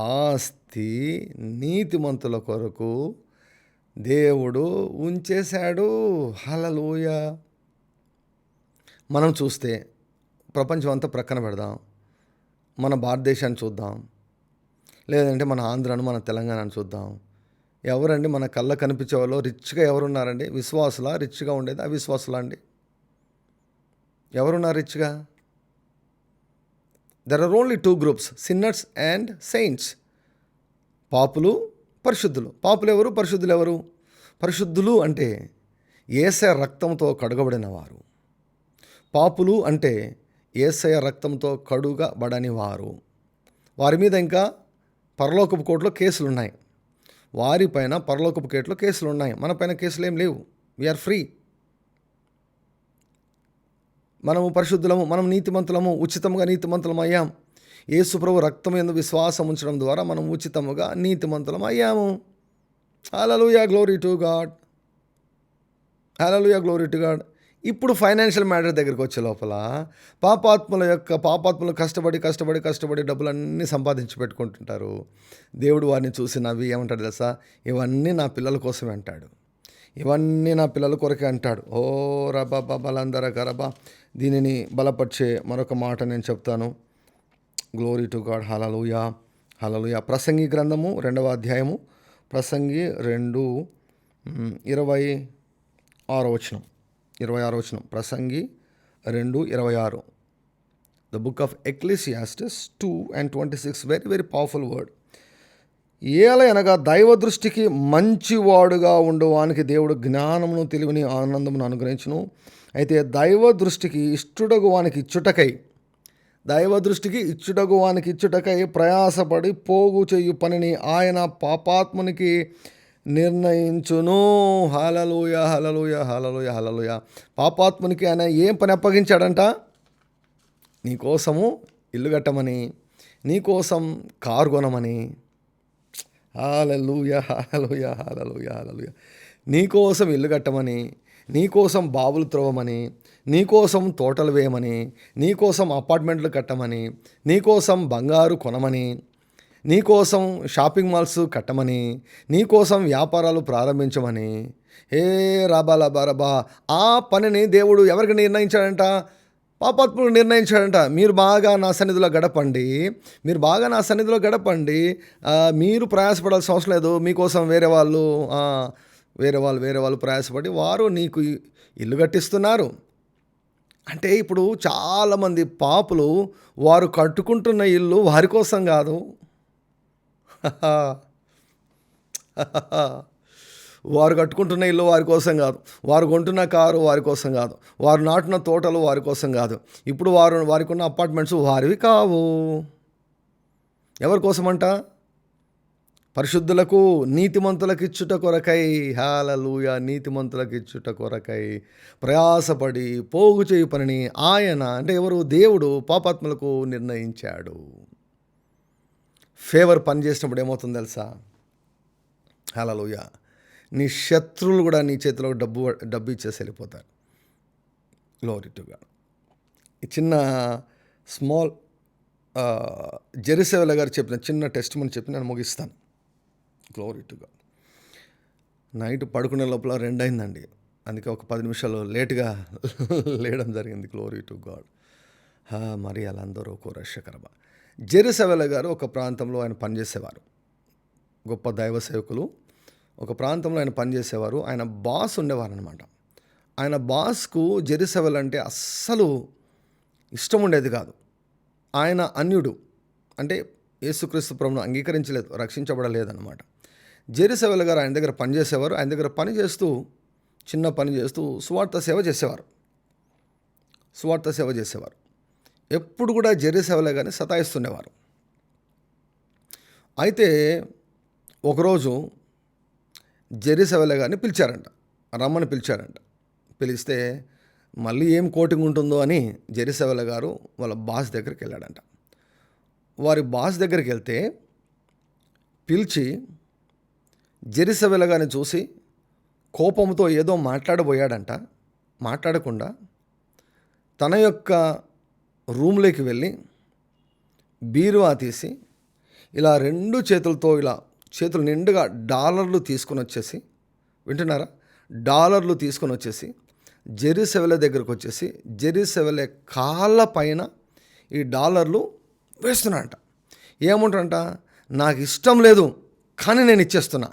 [SPEAKER 1] ఆస్తి నీతిమంతుల కొరకు దేవుడు ఉంచేశాడు. హల్లెలూయా. మనం చూస్తే ప్రపంచం అంతా ప్రక్కన పెడదాం, మన భారతదేశాన్ని చూద్దాం, లేదంటే మన ఆంధ్రాను, మన తెలంగాణను చూద్దాం. ఎవరండి మన కళ్ళ కనిపించే వాళ్ళు రిచ్గా ఎవరున్నారండి? విశ్వాసులా రిచ్గా ఉండేది? అవిశ్వాసులా అండి? ఎవరున్నారు రిచ్గా? There are only 2 groups, sinners and saints. పాపులు, పరిశుద్ధులు. పాపులు ఎవరు? పరిశుద్ధులు ఎవరు? పరిశుద్ధులు అంటే యేసయ్య రక్తంతో కడగబడిన వారు. పాపులు అంటే యేసయ్య రక్తంతో కడుగబడని వారు. వారి మీద ఇంకా పరలోకపు కోర్టులో కేసులు ఉన్నాయి. వారిపైన పరలోకపు కోర్టులో కేసులు ఉన్నాయి. మన పైన కేసులు ఏం లేవు. We're free. మనము పరిశుద్ధులము, మనం నీతిమంతులము, ఉచితంగా నీతిమంతులం అయ్యాం. యేసు ప్రభు రక్తం యందు విశ్వాసం ఉంచడం ద్వారా మనం ఉచితముగా నీతిమంతులం అయ్యాము. Hallelujah, glory to God. Hallelujah, glory to God. ఇప్పుడు ఫైనాన్షియల్ మ్యాటర్ దగ్గరికి వచ్చే లోపల పాపాత్ములు కష్టపడి డబ్బులన్నీ సంపాదించి పెట్టుకుంటుంటారు. దేవుడు వారిని చూసి నవ్వి ఏమంటాడు తెలుసా? ఇవన్నీ నా పిల్లల కోసమే అంటాడు. ఇవన్నీ నా పిల్లల కొరకే అంటాడు. ఓ రబా బలందర గరబా. దీనిని బలపరిచే మరొక మాట నేను చెప్తాను. Glory to God. Hallelujah, hallelujah. ప్రసంగి గ్రంథము 2వ అధ్యాయము, ప్రసంగి 2:26 వచనం. ప్రసంగి 2:26. The book of Ecclesiastes 2:26. Very very powerful word. ఏలయనగా దైవ దృష్టికి మంచివాడుగా ఉండువానికి దేవుడు జ్ఞానమును, తెలివిని, ఆనందమును అనుగ్రహించును. అయితే దైవ దృష్టికి ఇష్టడగు వానికి ఇచ్చుటకై ప్రయాసపడి పోగు చేయు పనిని ఆయన పాపాత్మునికి నిర్ణయించును. హల్లెలూయా, హల్లెలూయా, హల్లెలూయా, హల్లెలూయా. పాపాత్మునికి ఆయన ఏం పని అప్పగించాడంట? నీ కోసము ఇల్లు కట్టమని, నీకోసం కారు కొనమని. హల్లెలూయా, హల్లెలూయా, హల్లెలూయా, హల్లెలూయా. నీకోసం ఇల్లు కట్టమని, నీకోసం బావులు త్రవ్వమని, నీకోసం తోటలు వేయమని, నీకోసం అపార్ట్మెంట్లు కట్టమని, నీకోసం బంగారు కొనమని, నీకోసం షాపింగ్ మాల్స్ కట్టమని, నీకోసం వ్యాపారాలు ప్రారంభించమని. ఏ రాబాలబారబా, ఆ పనిని దేవుడు ఎవరికి నిర్ణయించాడంట? పాపాత్ములు నిర్ణయించాడంట. మీరు బాగా నా సన్నిధిలో గడపండి, మీరు బాగా నా సన్నిధిలో గడపండి, మీరు ప్రయాసపడాల్సిన అవసరం లేదు. మీకోసం వేరే వాళ్ళు ప్రయాసపడి వారు నీకు ఇల్లు కట్టిస్తున్నారు. అంటే ఇప్పుడు చాలామంది పాపులు వారు కట్టుకుంటున్న ఇల్లు వారి కోసం కాదు, వారు కట్టుకుంటున్న ఇల్లు వారి కోసం కాదు, వారు కొంటున్న కారు వారి కోసం కాదు, వారు నాటున్న తోటలు వారి కోసం కాదు, ఇప్పుడు వారికి ఉన్న అపార్ట్మెంట్స్ వారివి కావు. ఎవరి కోసమంట? పరిశుద్ధులకు నీతిమంతులకు ఇచ్చుట కొరకై. హల్లెలూయా. నీతిమంతులకు ఇచ్చుట కొరకై ప్రయాసపడి పోగు చేయు పనిని ఆయన, అంటే ఎవరు? దేవుడు పాపాత్ములకు నిర్ణయించాడు. ఫేవర్ పని చేసినప్పుడు ఏమవుతుంది తెలుసా? హల్లెలూయా. నీ శత్రువులు కూడా నీ చేతిలో డబ్బు ఇచ్చేసి వెళ్ళిపోతారు. Glory to God. ఈ చిన్న స్మాల్ జెరూసలేం గారు చెప్పిన చిన్న టెస్ట్ మని చెప్పి నేను ముగిస్తాను. Glory to God. నైట్ పడుకునే లోపల 2 అయిందండి. అందుకే ఒక 10 నిమిషాలు లేటుగా లేయడం జరిగింది. Glory to God. మరి వాళ్ళందరూ ఒక రక్షకరమ. జెరూసలేం గారు ఒక ప్రాంతంలో ఆయన పనిచేసేవారు. గొప్ప దైవ సేవకులు. ఒక ప్రాంతంలో ఆయన పనిచేసేవారు. ఆయన బాస్ ఉండేవారు అనమాట. ఆయన బాస్కు జెరూసలేం అంటే అస్సలు ఇష్టం ఉండేది కాదు. ఆయన అన్యుడు, అంటే యేసుక్రీస్తు ప్రభువును అంగీకరించలేదు, రక్షించబడలేదన్నమాట. జెరూసలేం గారు ఆయన దగ్గర పనిచేసేవారు. ఆయన దగ్గర చిన్న పని చేస్తూ సువార్త సేవ చేసేవారు. ఎప్పుడు కూడా జెరూసలేం గారిని సతాయిస్తుండేవారు. అయితే ఒకరోజు జెరూసలేం గారిని రమ్మని పిలిచారంట. పిలిస్తే మళ్ళీ ఏం కోటింగ్ ఉంటుందో అని జెరూసలేం గారు వాళ్ళ బాస్ దగ్గరికి వెళ్ళాడంట. వారి బాస్ దగ్గరికి వెళ్తే పిలిచి జెరూసలేం గారిని చూసి కోపంతో ఏదో మాట్లాడబోయాడంట. మాట్లాడకుండా తన యొక్క రూమ్లోకి వెళ్ళి బీరువా తీసి ఇలా 2 చేతులతో ఇలా చేతులు నిండుగా డాలర్లు తీసుకొని వచ్చేసి, వింటున్నారా? డాలర్లు తీసుకొని వచ్చేసి జెరూసలేం దగ్గరకు వచ్చేసి జెరూసలేం కాళ్ళ పైన ఈ డాలర్లు వేస్తున్నాడంట. ఏముంటారంట? నాకు ఇష్టం లేదు కానీ నేను ఇచ్చేస్తున్నా,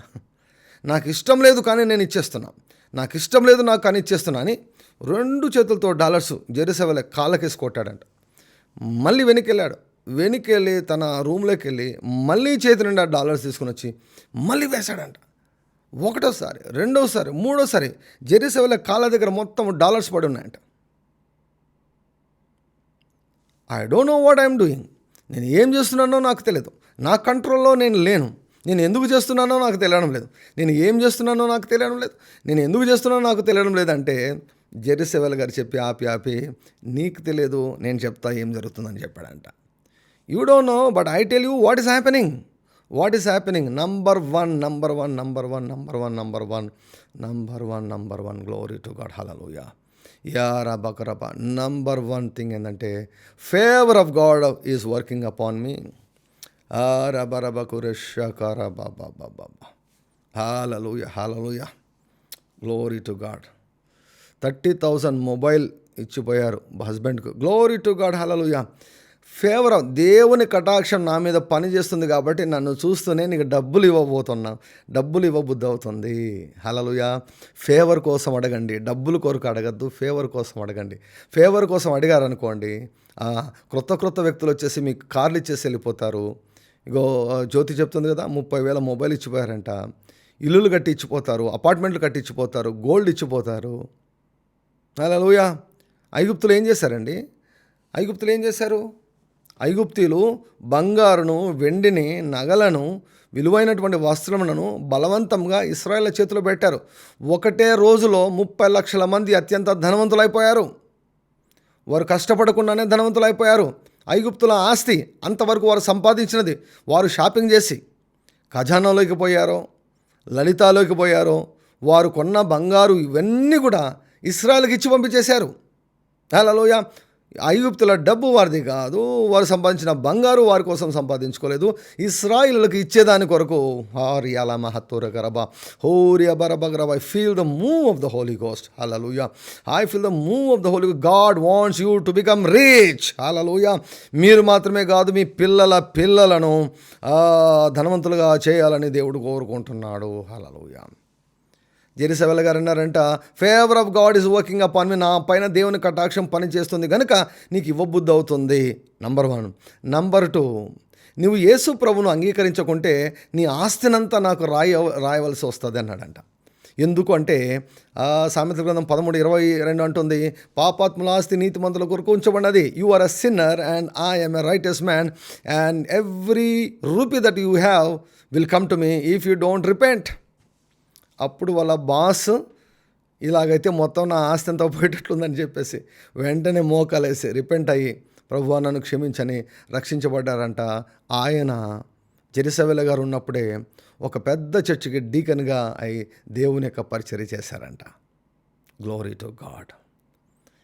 [SPEAKER 1] నాకు ఇష్టం లేదు కానీ నేను ఇచ్చేస్తున్నా, నాకు ఇష్టం లేదు నాకు కానీ ఇచ్చేస్తున్నా అని 2 చేతులతో డాలర్స్ జెరూసలేం కాళ్ళకేసి కొట్టాడంట. మళ్ళీ వెనకెళ్ళి తన రూమ్లోకి వెళ్ళి మళ్ళీ చేతి నిండా డాలర్స్ తీసుకుని వచ్చి మళ్ళీ వేశాడంట. 1సారి, 2సారి, 3సారి జెరూసలేం కాళ్ళ దగ్గర మొత్తం డాలర్స్ పడి ఉన్నాయంట. I don't know what I'm doing. నేను ఏం చేస్తున్నానో నాకు తెలియదు, నా కంట్రోల్లో నేను లేను. నేను ఎందుకు చేస్తున్నానో నాకు తెలియడం లేదు, నేను ఏం చేస్తున్నానో నాకు తెలియడం లేదు, నేను ఎందుకు చేస్తున్నానో నాకు తెలియడం లేదంటే జెరూసలేం గారు చెప్పి ఆపి నీకు తెలియదు, నేను చెప్తా ఏం జరుగుతుందని చెప్పాడంట. You don't know but I tell you what is happening. Number one glory to God. Hallelujah. యారా బకరబా. నంబర్ 1 థింగ్ ఏంటంటే favour of God is working upon me. Hallelujah. Glory to God. 30,000 mobile ఇచ్చిపోయారు హస్బెండ్కు. Glory to God. Hallelujah. Favour of దేవుని కటాక్షం నా మీద పని చేస్తుంది కాబట్టి నన్ను చూస్తూనే నీకు డబ్బులు ఇవ్వబుద్ధి అవుతుంది. హల్లెలూయా. ఫేవర్ కోసం అడగండి, డబ్బుల కొరకు అడగద్దు, ఫేవర్ కోసం అడగండి. ఫేవర్ కోసం అడిగారనుకోండి, క్రొత్త వ్యక్తులు వచ్చేసి మీకు కార్లు ఇచ్చేసి వెళ్ళిపోతారు. ఇగో జ్యోతి చెప్తుంది కదా, 30,000 మొబైల్ ఇచ్చిపోయారంట, ఇల్లులు కట్టి ఇచ్చిపోతారు, అపార్ట్మెంట్లు కట్టి ఇచ్చిపోతారు, గోల్డ్ ఇచ్చిపోతారు. హల్లెలూయా. ఐగుప్తులు ఏం చేశారు? ఐగుప్తీయులు బంగారును, వెండిని, నగలను, విలువైనటువంటి వస్త్రములను బలవంతంగా ఇశ్రాయేళ్ల చేతిలో పెట్టారు. ఒకటే రోజులో 30 లక్షల మంది అత్యంత ధనవంతులైపోయారు. వారు కష్టపడకుండానే ధనవంతులైపోయారు. ఐగుప్తుల ఆస్తి అంతవరకు వారు సంపాదించినది వారు షాపింగ్ చేసి ఖజానాలోకి పోయారో, లలితాలోకి పోయారో, వారు కొన్న బంగారు ఇవన్నీ కూడా ఇశ్రాయేలుకి ఇచ్చి పంపించేశారు. హల్లెలూయా. ఐగుప్తుల డబ్బు వారిది కాదు, వారు సంపాదించిన బంగారు వారి కోసం సంపాదించుకోలేదు, ఇశ్రాయేలులకు ఇచ్చేదాని కొరకు. హారియల మహత్తూర గరబా హోరియ బరబగరబ. I feel the move of the Holy Ghost. Hallelujah. I feel the move of the Holy Ghost. God wants you to become rich. Hallelujah. మీరు మాత్రమే కాదు, మీ పిల్లలను ధనవంతులుగా చేయాలని దేవుడు కోరుకుంటున్నాడు. హల్లెలూయా. జెరుసబెల్ గారు అన్నారంట, favour of God is working upon me. నా పైన దేవుని కటాక్షం పనిచేస్తుంది కనుక నీకు ఇవ్వబుద్ధి అవుతుంది. నంబర్ 1. నంబర్ 2, నువ్వు యేసు ప్రభువును అంగీకరించకుంటే నీ ఆస్తినంతా నాకు రాయవలసి వస్తుంది అన్నాడంట. ఎందుకు అంటే సామెతల గ్రంథం 13:22 అంటుంది, పాపాత్ముల ఆస్తి నీతిమంతుల కొరకు ఉంచబడినది. You are a sinner and I am a righteous man and every rupee that you have will come to me if you don't repent. అప్పుడు వాళ్ళ బాస్ ఇలాగైతే మొత్తం నా ఆస్తి అంతా పోయేటట్లుందని చెప్పేసి వెంటనే మోకాలేసి రిపెంట్ అయ్యి ప్రభువా నన్ను క్షమించని రక్షించబడ్డారంట. ఆయన జెరుసబెల్ గారు ఉన్నప్పుడే ఒక పెద్ద చర్చికి డీకన్గా అయి దేవుని యొక్క పరిచర్య చేశారంట. Glory to God.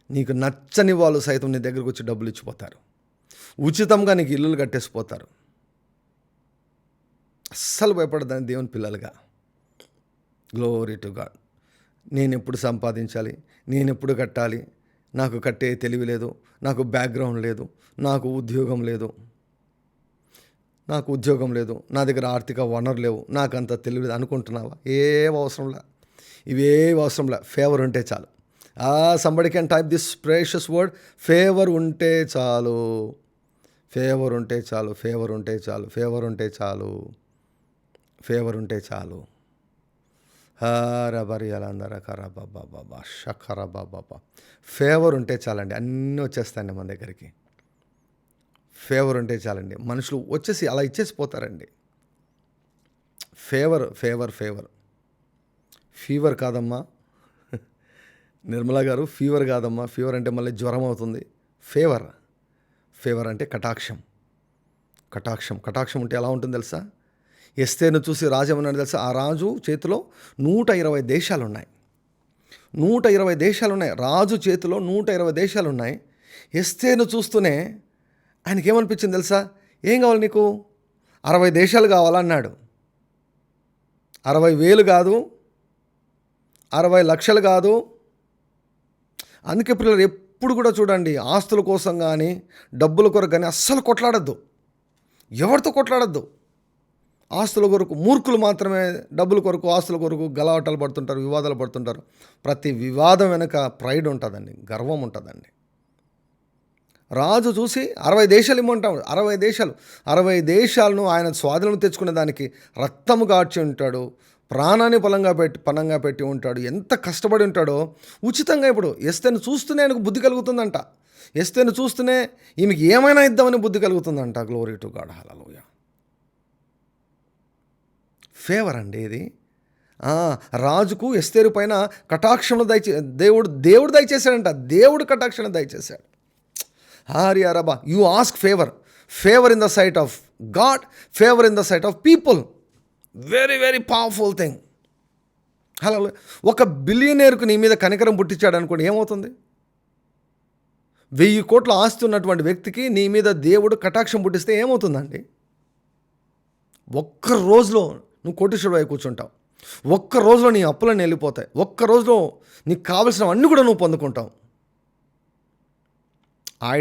[SPEAKER 1] నీకు నచ్చని వాళ్ళు సైతం నీ దగ్గరకు వచ్చి డబ్బులు ఇచ్చిపోతారు, ఉచితంగా నీకు ఇల్లులు కట్టేసిపోతారు. అస్సలు భయపడదని దేవుని పిల్లలుగా. Glory to God. నేను ఎప్పుడు సంపాదించాలి, నేను ఎప్పుడు కట్టాలి, నాకు కట్టే తెలివి లేదు, నాకు బ్యాక్గ్రౌండ్ లేదు, నాకు ఉద్యోగం లేదు, నా దగ్గర ఆర్థిక వనరు లేవు, నాకంత తెలివి లేదు అనుకుంటున్నావా? ఏం అవసరంలా, ఇవేం అవసరంలా. ఫేవర్ ఉంటే చాలు. Somebody can type this precious word, favour ఉంటే చాలు, ఫేవర్ ఉంటే చాలు, ఫేవర్ ఉంటే చాలు, ఫేవర్ ఉంటే చాలు, ఫేవర్ ఉంటే చాలు. బాబా షఖర బాబా. ఫేవర్ ఉంటే చాలండి, అన్నీ వచ్చేస్తాయండి మన దగ్గరికి. ఫేవర్ ఉంటే చాలండి, మనుషులు వచ్చేసి అలా ఇచ్చేసి పోతారండి. ఫేవర్ ఫేవర్ ఫేవర్ ఫీవర్ కాదమ్మా నిర్మలా గారు, ఫీవర్ కాదమ్మా. ఫీవర్ అంటే మళ్ళీ జ్వరం అవుతుంది. ఫేవర్ అంటే కటాక్షం. కటాక్షం ఉంటే ఎలా ఉంటుంది తెలుసా? ఎస్తేరును చూసి రాజు ఏమన్నాడు తెలుసా? ఆ రాజు చేతిలో 120 దేశాలు ఉన్నాయి. 120 దేశాలు ఉన్నాయి. రాజు చేతిలో 120 దేశాలు ఉన్నాయి. ఎస్తేరును చూస్తూనే ఆయనకి ఏమనిపించింది తెలుసా? ఏం కావాలి నీకు? 60 దేశాలు కావాలన్నాడు. 60,000 కాదు, 60 లక్షలు కాదు. అందుకే పిల్లలు ఎప్పుడు కూడా చూడండి, ఆస్తుల కోసం కానీ డబ్బుల కొరకు కానీ అస్సలు కొట్లాడద్దు, ఎవరితో కొట్లాడద్దు. ఆస్తుల కొరకు మూర్ఖులు మాత్రమే డబ్బుల కొరకు ఆస్తుల కొరకు గలాటాలు పడుతుంటారు, వివాదాలు పడుతుంటారు. ప్రతి వివాదం వెనక ప్రైడ్ ఉంటుందండి, గర్వం ఉంటుందండి. రాజు చూసి 60 దేశాలు ఇమ్మంటాం. 60 దేశాలను ఆయన స్వాధీనం తెచ్చుకునే దానికి రక్తము గార్చి ఉంటాడు, ప్రాణాన్ని పణంగా పెట్టి ఉంటాడు. ఎంత కష్టపడి ఉంటాడో. ఉచితంగా ఇప్పుడు ఎస్తేను చూస్తూనే ఆయనకు బుద్ధి కలుగుతుందంట. ఎస్తేను చూస్తూనే ఈమెకి ఏమైనా ఇద్దామని బుద్ధి కలుగుతుందంట. Glory to God. Hallelujah. Favour అండి ఇది. రాజుకు ఎస్తేరు పైన కటాక్షను దేవుడు దయచేశాడంట. దేవుడు కటాక్షను దయచేశాడు. హరియరబా. You ask favour in the sight of God, favour in the sight of people. Very very powerful thing. Hello, ఒక బిలియనీర్కు నీ మీద కనికరం పుట్టించాడు అనుకోండి, ఏమవుతుంది? 1000 కోట్ల ఆస్తి ఉన్నటువంటి వ్యక్తికి నీ మీద దేవుడు కటాక్షం పుట్టిస్తే ఏమవుతుందండి? ఒక్క రోజులో నువ్వు కోటీశ్వరుడు అయి కూర్చుంటావు. ఒక్క రోజులో నీ అప్పులన్నీ వెళ్ళిపోతాయి. ఒక్క రోజులో నీకు కావలసినవన్నీ కూడా నువ్వు పొందుకుంటావు. ఐ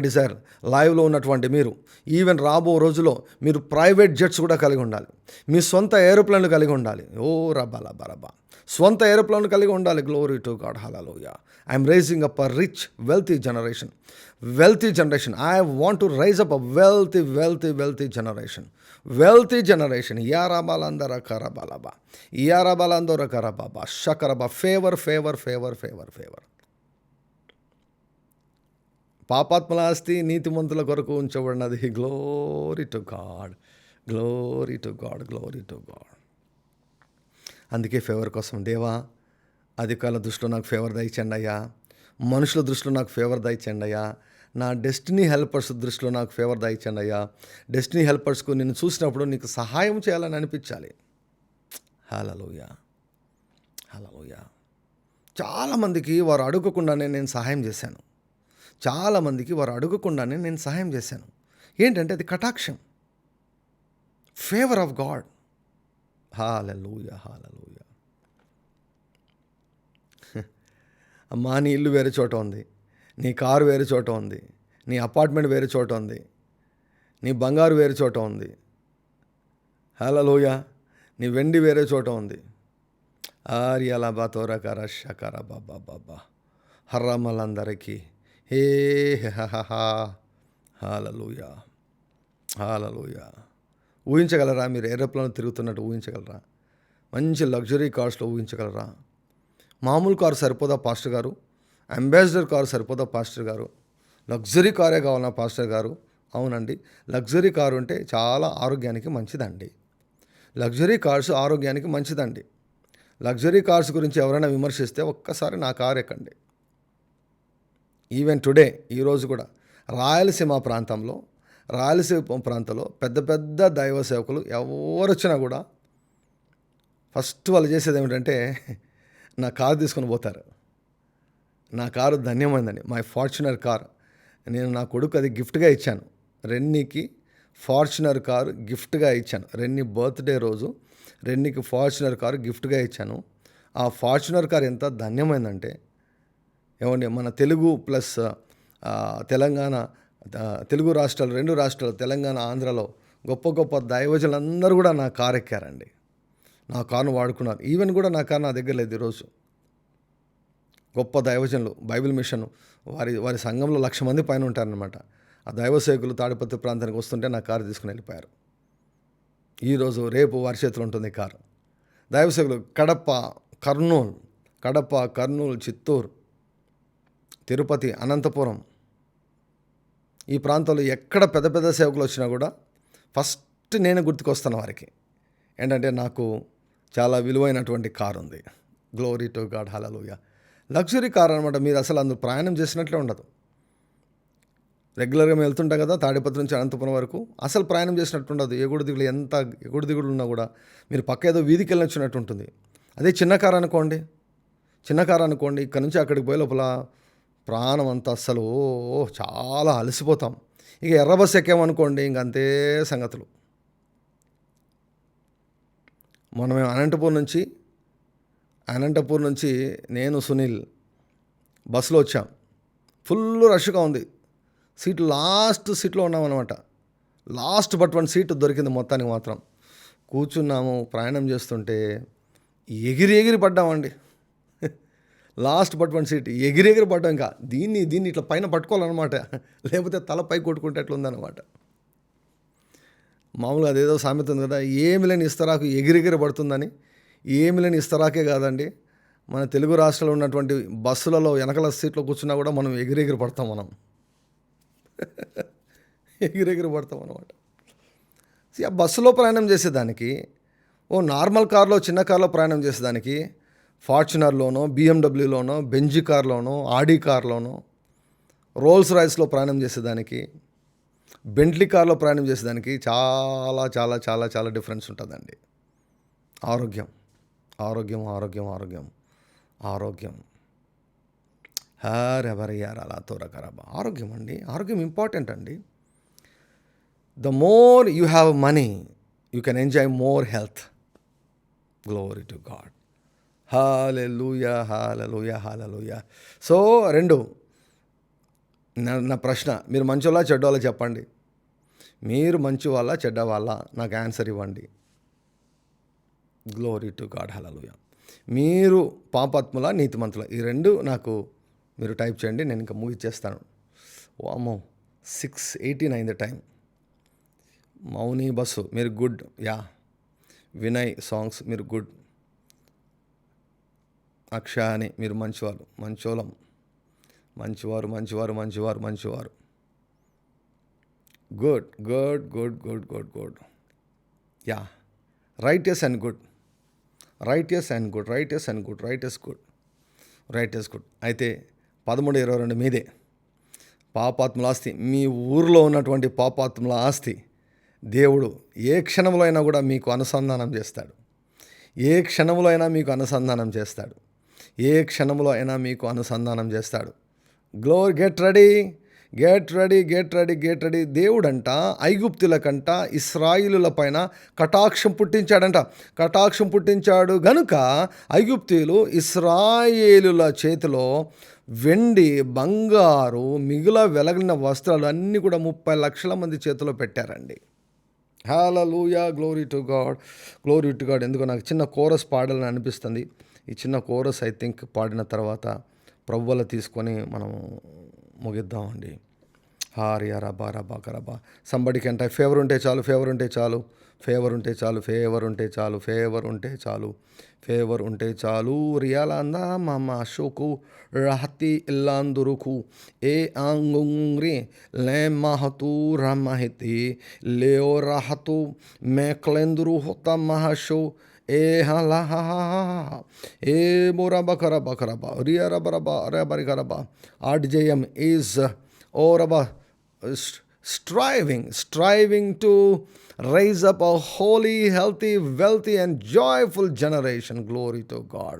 [SPEAKER 1] డిజైర్ లైవ్లో ఉన్నటువంటి మీరు ఈవెన్ రాబో రోజుల్లో మీరు ప్రైవేట్ జెట్స్ కూడా కలిగి ఉండాలి. మీ సొంత ఏరోప్లేన్లు కలిగి ఉండాలి. ఓ రబ్బా సొంత ఏరోప్లేన్లు కలిగి ఉండాలి. Glory to God. Hallelujah. I'm rising up a rich wealthy generation. I want to rise up a wealthy generation. యారాబాలందర కరబాలబా, యారాబాలందర కరబాబా షకరబా. ఫేవర్. పాపాత్మల ఆస్తి నీతిమంతుల కొరకు ఉంచబడినది. Glory to God. అందుకే ఫేవర్ కోసం, దేవా అధికారుల దృష్టిలో నాకు ఫేవర్ దయచండి అయ్యా, మనుషుల దృష్టిలో నాకు ఫేవర్ దయచండి అయ్యా, నా డెస్టినీ హెల్పర్స్ దృష్టిలో నాకు ఫేవర్ దయచండి అయ్యా. డెస్టినీ హెల్పర్స్కు నిన్ను చూసినప్పుడు నీకు సహాయం చేయాలని అనిపించాలి. హల్లెలూయా, హల్లెలూయా. చాలామందికి వారు అడగకుండానే నేను సహాయం చేశాను. చాలామందికి వారు అడగకుండానే నేను సహాయం చేశాను. ఏంటంటే అది కటాక్షం, ఫేవర్ ఆఫ్ గాడ్. హల్లెలూయా, హల్లెలూయా. అమ్మా, నీ ఇల్లు వేరే చోట ఉంది, నీ కారు వేరే చోట ఉంది, నీ అపార్ట్మెంట్ వేరే చోట ఉంది, నీ బంగారు వేరే చోట ఉంది. హల్లెలూయా. నీ వెండి వేరే చోట ఉంది. ఆర్యలా బాతోరకర షకర బాబా బాబా హర్రమ్మలందరికీ హే హహహా. హల్లెలూయా, హల్లెలూయా. ఊహించగలరా? మీరు ఏరోప్లేన్ తిరుగుతున్నట్టు ఊహించగలరా? మంచి లగ్జరీ కార్స్లో ఊహించగలరా? మామూలు కారు సరిపోదా పాస్టర్ గారు? అంబాసిడర్ కారు సరిపోదా పాస్టర్ గారు? లగ్జరీ కారే కావాలా పాస్టర్ గారు? అవునండి, లగ్జరీ కారు ఉంటే చాలా ఆరోగ్యానికి మంచిదండి. లగ్జరీ కార్స్ ఆరోగ్యానికి మంచిదండి. లగ్జరీ కార్స్ గురించి ఎవరైనా విమర్శిస్తే ఒక్కసారి నా కారు ఎక్కండి. ఈవెన్ టుడే, ఈరోజు కూడా రాయలసీమ ప్రాంతంలో పెద్ద పెద్ద దైవ సేవకులు ఎవరు వచ్చినా కూడా ఫస్ట్ వాళ్ళు చేసేది ఏమిటంటే నా కారు తీసుకొని పోతారు. నా కారు ధన్యమైందండి, మై ఫార్చునర్ కార్. నేను నా కొడుకు అది గిఫ్ట్గా ఇచ్చాను. రెన్నీకి ఫార్చునర్ కారు గిఫ్ట్గా ఇచ్చాను. రెన్నీ బర్త్డే రోజు రెన్నీకి ఫార్చునర్ కారు గిఫ్ట్గా ఇచ్చాను. ఆ ఫార్చునర్ కారు ఎంత ధన్యమైందంటే, ఏమండి, మన తెలుగు ప్లస్ తెలంగాణ, తెలుగు రాష్ట్రాలు, 2 రాష్ట్రాలు తెలంగాణ ఆంధ్రలో గొప్ప గొప్ప దైవజనులందరూ కూడా నా కారు ఎక్కారండి. నా కారును వాడుకున్నారు. ఈవెన్ కూడా నా కారు నా దగ్గర లేదు ఈరోజు. గొప్ప దైవజనులు, బైబిల్ మిషన్ వారి సంఘంలో 1,00,000 మంది పైన ఉంటారనమాట. ఆ దైవ సేవకులు తాడిపత్రి ప్రాంతానికి వస్తుంటే నా కారు తీసుకుని వెళ్ళిపోయారు. ఈరోజు రేపు వారి చేతిలో ఉంటుంది కారు. దైవ సేవకులు కడప, కర్నూలు, చిత్తూరు, తిరుపతి, అనంతపురం, ఈ ప్రాంతాల్లో ఎక్కడ పెద్ద పెద్ద సేవకులు వచ్చినా కూడా ఫస్ట్ నేను గుర్తుకొస్తాను వారికి. ఏంటంటే నాకు చాలా విలువైనటువంటి కారు ఉంది. Glory to God, hallelujah. Luxury car అనమాట. మీరు అసలు అందులో ప్రయాణం చేసినట్లే ఉండదు. రెగ్యులర్గా మేము వెళ్తుంటాం కదా తాడిపత్రి నుంచి అనంతపురం వరకు, అసలు ప్రయాణం చేసినట్టు ఉండదు. ఎగుడు దిగుడు ఉన్నా కూడా మీరు పక్క ఏదో వీధికి వెళ్ళొచ్చినట్టు ఉంటుంది. అదే చిన్న కారు అనుకోండి, ఇక్కడ నుంచి అక్కడికి పోయే లోపల ప్రాణం అంతా అస్సలు చాలా అలసిపోతాం. ఇక ఎర్ర బస్సు ఎక్కామనుకోండి, ఇంకంతే సంగతులు. మనం అనంతపూర్ నుంచి నేను సునీల్ బస్సులో వచ్చాం. ఫుల్ రష్గా ఉంది. లాస్ట్ సీట్లో ఉన్నామన్నమాట. లాస్ట్ బట్ 1 సీట్ దొరికింది మొత్తానికి మాత్రం. కూర్చున్నాము, ప్రయాణం చేస్తుంటే ఎగిరి పడ్డామండి. లాస్ట్ బట్ 1 సీట్ ఎగిరి పడ్డాం. ఇంకా దీన్ని ఇట్లా పైన పట్టుకోవాలన్నమాట, లేకపోతే తల పై కొట్టుకుంటే ఎట్లా ఉందన్నమాట. మామూలుగా అదేదో సామెత ఉంది కదా, ఏమి లేని ఇస్తరాకు ఎగిరి పడుతుందని. ఏమి లేని ఇస్తరాకే కాదండి, మన తెలుగు రాష్ట్రాల్లో ఉన్నటువంటి బస్సులలో వెనకల సీట్లో కూర్చున్నా కూడా మనం ఎగిరి పడతాం. ఎగిరి పడతాం అనమాట. ఆ బస్సులో ప్రయాణం చేసేదానికి, నార్మల్ కార్లో, చిన్న కార్లో ప్రయాణం చేసేదానికి, ఫార్చునర్లోనో, బిఎండబ్ల్యూలోనో, బెంజీ కార్లోనో, ఆడీ కార్లోనో, రోల్స్ రాయ్స్లో ప్రయాణం చేసేదానికి, బెంట్లీ కార్లో ప్రయాణం చేసేదానికి చాలా చాలా చాలా చాలా డిఫరెన్స్ ఉంటుందండి. ఆరోగ్యం హరెవరయ్యారా తోరకరబా. ఆరోగ్యం అండి, ఆరోగ్యం ఇంపార్టెంట్ అండి. The more you have money, you can enjoy more health. Glory to God, hallelujah, hallelujah, hallelujah. So 2, నా ప్రశ్న, మీరు మంచోళ్ళా చెడ్డోళ్ళా చెప్పండి. మీరు మంచి వాళ్ళ చెడ్డ వాళ్ళ నాకు ఆన్సర్ ఇవ్వండి. గ్లోరీ టు గాడ్, హల్లెలూయా. మీరు పాపాత్ముల నీతిమంతుల, ఈ 2 నాకు మీరు టైప్ చేయండి. నేను ఇంకా ముగిచ్చేస్తాను. అమ్మో 6:18 అయింది టైం. మౌని బస్సు మీరు గుడ్, యా. వినయ్ సాంగ్స్ మీరు గుడ్. అక్షయాని మీరు మంచోళం, మంచివారు. Good. Yeah, right and good. అయితే 13:22 మీదే. పాపాత్ముల ఆస్తి, మీ ఊరిలో ఉన్నటువంటి పాపాత్ముల ఆస్తి దేవుడు ఏ క్షణంలో అయినా కూడా మీకు అనుసంధానం చేస్తాడు. ఏ క్షణంలో అయినా మీకు అనుసంధానం చేస్తాడు. ఏ క్షణంలో అయినా మీకు అనుసంధానం చేస్తాడు. Glory, get ready, get ready, get ready, get ready. దేవుడంట ఐగుప్తుల కంట ఇశ్రాయేలుల పైన కటాక్షం పుట్టించాడంట. కటాక్షం పుట్టించాడు గనుక ఐగుప్తీయులు ఇశ్రాయేలుల చేతిలో వెండి, బంగారు, మిగుల వెలగిన వస్త్రాలు అన్నీ కూడా 30 లక్షల మంది చేతిలో పెట్టారండి. Hallelujah, glory to God, glory to God. ఎందుకో నాకు చిన్న కోరస్ పాడాలని అనిపిస్తుంది. ఈ చిన్న కోరస్ ఐ థింక్ పాడిన తర్వాత ప్రభువుల తీసుకొని మనం ముగిద్దామండి. హారియరబా రబా కరబా. సంబడికి అంటే ఫేవర్ ఉంటే చాలు, ఫేవర్ ఉంటే చాలు, ఫేవర్ ఉంటే చాలు, ఫేవర్ ఉంటే చాలు, ఫేవర్ ఉంటే చాలు, ఫేవర్ ఉంటే చాలు. రియాలందా మమ్మ షోకు రహతి ఇల్లాందురుకు ఏ ఆంగుంగ్రి లే మహతు రమహితి లేో రహతు మేక్లెందురు హొత మహషో ఏ హలహా ఏ బోరబకర బకరబ రియరబరబ అరబరికరబ ఆర్జయం is ఓరబ striving to raise up a holy, healthy, wealthy and joyful generation. Glory to God.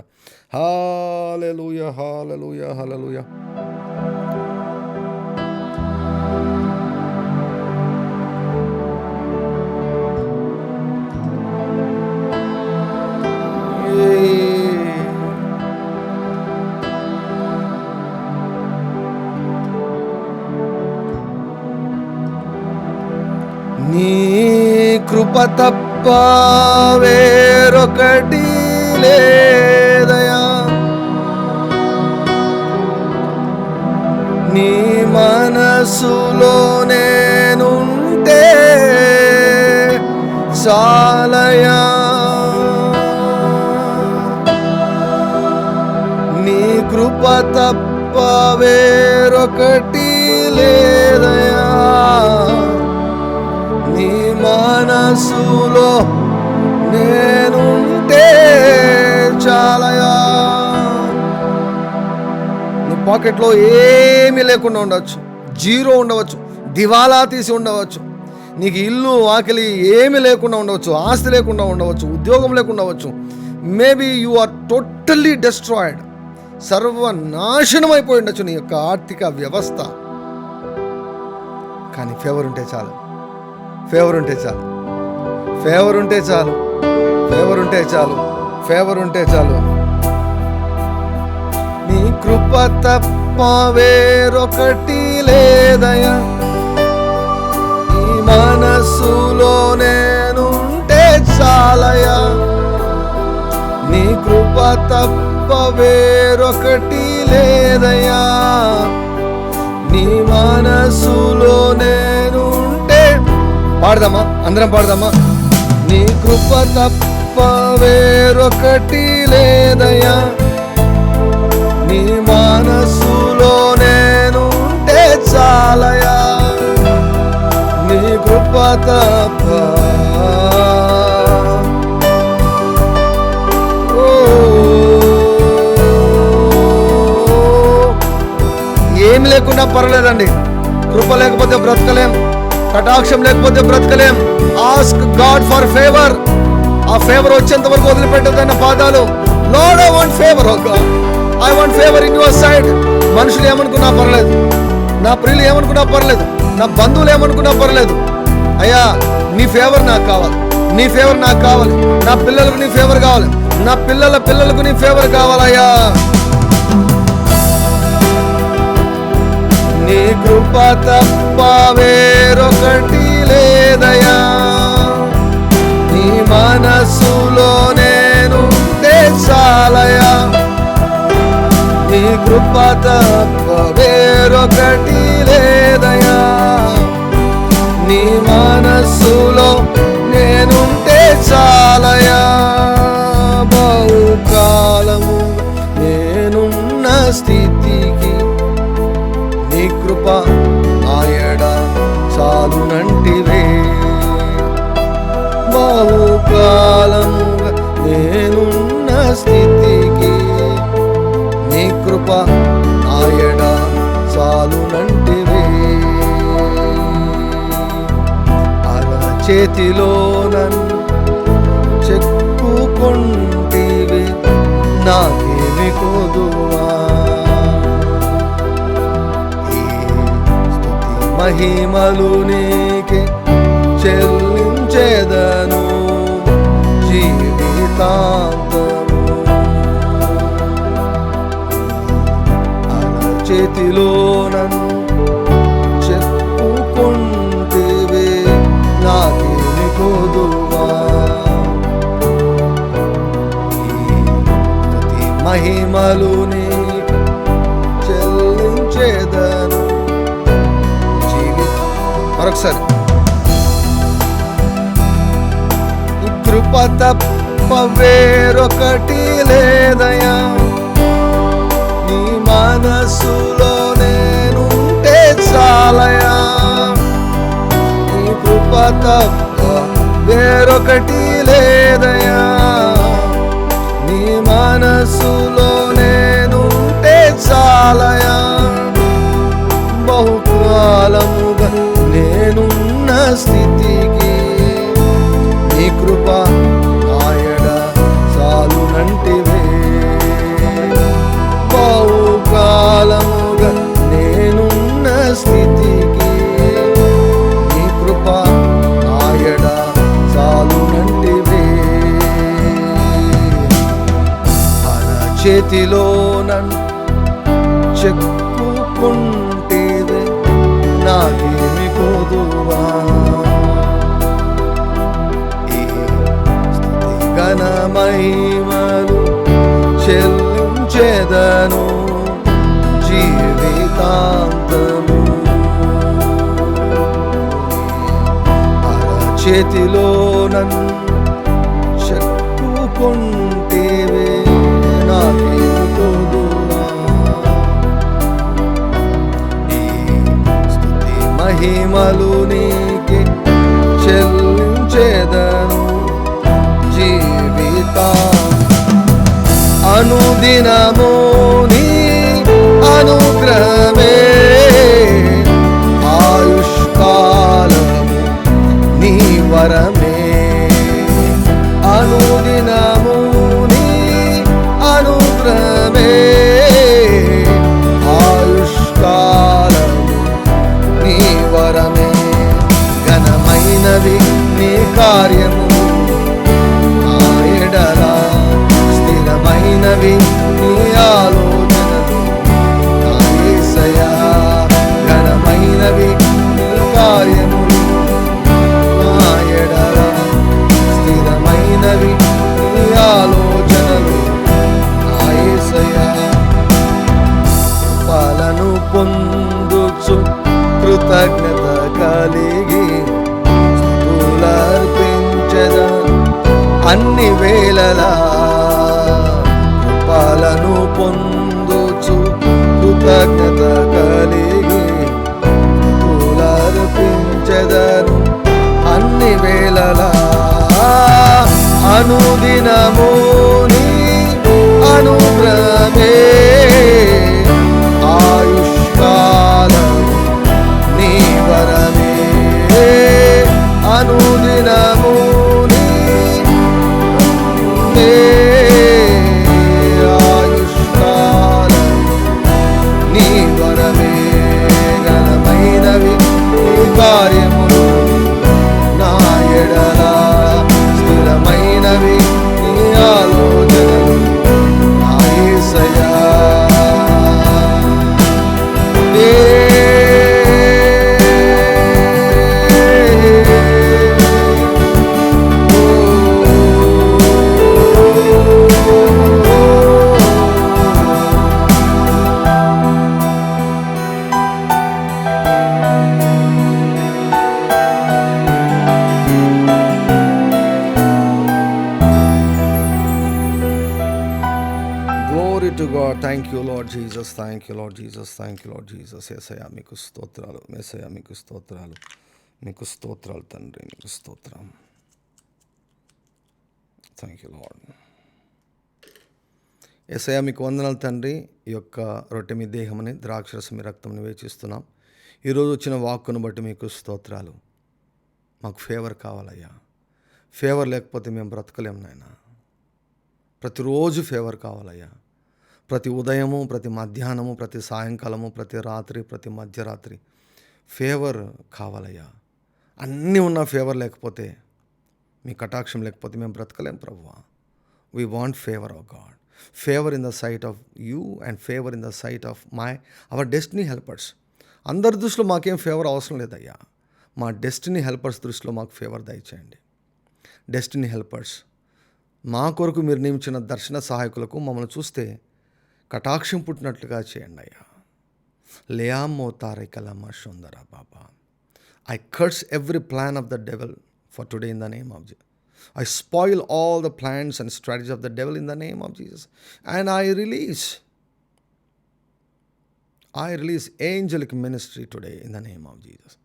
[SPEAKER 1] Hallelujah, hallelujah, hallelujah. నీ కృప తప్ప వేరొకటి లేదయా, నీ మనసులో నేనుంటే చాలయా, నీ కృప తప్ప వేరొకటి లేదయా, నీ మనసులో నేనుంటే చాలయా. నీ పాకెట్లో ఏమీ లేకుండా ఉండవచ్చు, జీరో ఉండవచ్చు, దివాలా తీసి ఉండవచ్చు, నీకు ఇల్లు వాకిలి ఏమీ లేకుండా ఉండవచ్చు, ఆస్తి లేకుండా ఉండవచ్చు, ఉద్యోగం లేకుండా ఉండవచ్చు. Maybe you are totally destroyed, సర్వనాశనం అయిపోయి ఉండొచ్చు నీ యొక్క ఆర్థిక వ్యవస్థ. కానీ ఫేవర్ ఉంటే చాలు, ఫేవర్ ఉంటే చాలు, ఫేవర్ ఉంటే చాలు, ఫేవర్ ఉంటే చాలు, ఫేవర్ ఉంటే చాలు. నీ కృప తప్ప వేరొకటి లేదయా, నీ మనసులో నేనుంటే చాలయా, నీ కృప తప్ప వేరొకటి లేదయా, నీ మనసులో నేనుంటే. పాడదామా, అందరం పాడదామా. నీ కృప తప్ప వేరొకటి లేదయా, నీ మనసులో నేనుంటే చాలయా, నీ కృప తప్ప. ఏమి లేకుండా పర్లేదండి, కృప లేకపోతే బ్రతకలేం, కటాక్షం లేకపోతే బ్రతకలేం. Ask God for favour. ఆ ఫేవర్ వచ్చేంత వరకు వదిలిపెట్టదన్న పాదాలు. Lord, I want favour, O God, I want favour in your side. మనుషులు ఏమనుకున్నా పర్లేదు, నా ప్రియులు ఏమనుకున్నా పర్లేదు, నా బంధువులు ఏమనుకున్నా పర్లేదు, అయ్యా నీ ఫేవర్ నాకు కావాలి, నీ ఫేవర్ నాకు కావాలి, నా పిల్లలకు నీ ఫేవర్ కావాలి, నా పిల్లల పిల్లలకు నీ ఫేవర్ కావాలయ్యా. నీ కృప తప్ప వేరొకటి లేదయా, నీ మనసులో నేనుంటే చాలయా, నీ కృప తప్ప వేరొకటి లేదయా, నీ మనసులో నేనుంటే చాలయా. బహుకాలము నేనున్న స్థితికి నీ కృప ఆయడ చాలునంటివే, బహుకాలముగా నేనున్న స్థితికి నీ కృప ఆయడ చాలునంటివే. చేతిలో నన్ను చెక్కుకుంటివి, నాకేమి కొదువా. ఈ స్తుతి మహిమలు నీకే చెల్లించెదను జీవితాంతము. చేతిలో నన్ను చెప్పుకుంటివి, నాకేమి కొదువా. ఈ స్తుతి మహిమలు నీకు చెల్లించెదను జీవితం. మరొకసారి. కృప తప్ప వేరొకటి లేదయా, నీ మనసులో నేనుంటే చాలయా. నీ కృప తప్ప వేరొకటి లేదయా, నీ మనసులో నేనుంటే చాలయా. బహుకాలముగా నేనున్న స్థితికి నీ కృప నాయడ చాలునంటివే. బహుకాలముగా నేనున్న స్థితికి నీ కృప నాయడ చాలునంటివే. అన చేతిలో నన్ను చెక్కుకుంటేవే, నాకేమి కొదువా. ఘన మహిమలు చెల్లించెదను జీవితాంతము. అరచేతిలో నన్ను చెక్కుకుంటేవే, నాకేమి కొదువా. ఈ స్తుతి మహిమలు నీకే చెల్లించెదను జీవితం. అనుదినము నీ అనుగ్రహమే, ఆయుష్కాలము నీ వరమే. అనుదినము నీ అనుగ్రహమే, ఆయుష్కాలము నీ వరమే. ఘనమైనవి నీ కార్యము, స్థిరమైనవి నీ ఆలోచనలు నా యేసయ్యా. ఘనమైనవి నీ కార్యములు నా ఎడల, స్థిరమైనవి నీ ఆలోచనలు నా యేసయ్యా. కృపలను పొందుచు కృతజ్ఞత కలిగి స్తుతులర్పించెదను అన్ని వేళలా. కృపలను పొందుచు కృతజ్ఞత కలిగి స్తుతులర్పించెదను అన్ని వేళలా. అనుదినము నీ అనుగ్రహమే, ఆయుష్కాలము నీ వరమే. అనుదినము కార్యములు నా ఎడల, స్థిరమైనవి నీ ఆలోచనలు నా యేసయ్యా. To God, thank you Lord Jesus, thank you Lord Jesus, thank you Lord Jesus. యేసయ్యా మీకు స్తోత్రాలు, యేసయ్యా మీకు స్తోత్రాలు, మీకు స్తోత్రాలు తండ్రి, మీకు స్తోత్రం. Thank you lord. యేసయ్యా మీకు వందనాలు తండ్రి. ఈ యొక్క రొట్టె మీ దేహమని, ద్రాక్షరసం మీ రక్తంని వేచిస్తున్నాం. ఈరోజు వచ్చిన వాక్కును బట్టి మీకు స్తోత్రాలు. మాకు ఫేవర్ కావాలయ్యా. ఫేవర్ లేకపోతే మేము బ్రతకలేం నాయన. ప్రతిరోజు ఫేవర్ కావాలయ్యా. ప్రతి ఉదయము, ప్రతి మధ్యాహ్నము, ప్రతి సాయంకాలము, ప్రతి రాత్రి, ప్రతి మధ్యరాత్రి ఫేవర్ కావాలయ్యా. అన్నీ ఉన్న ఫేవర్ లేకపోతే, మీ కటాక్షం లేకపోతే మేము బ్రతకలేం ప్రభువా. We want favour of God. Favour in the sight of you and favour in the sight of our destiny helpers. అందరి దృష్టిలో మాకేం ఫేవర్ అవసరం లేదయ్యా. మా డెస్టినీ హెల్పర్స్ దృష్టిలో మాకు ఫేవర్ దయచేయండి. డెస్టినీ హెల్పర్స్, మా కొరకు మీరు నియమించిన దర్శన సహాయకులకు మమ్మల్ని చూస్తే కటాక్షం పుట్టినట్లుగా చేయండి అయ్యా. లేయామో తారైకలమ్మ సుందర బాబా. I curse every plan of the devil for today in the name of Jesus. I spoil all the plans and strategies of the devil in the name of Jesus. And I release angelic ministry today in the name of Jesus.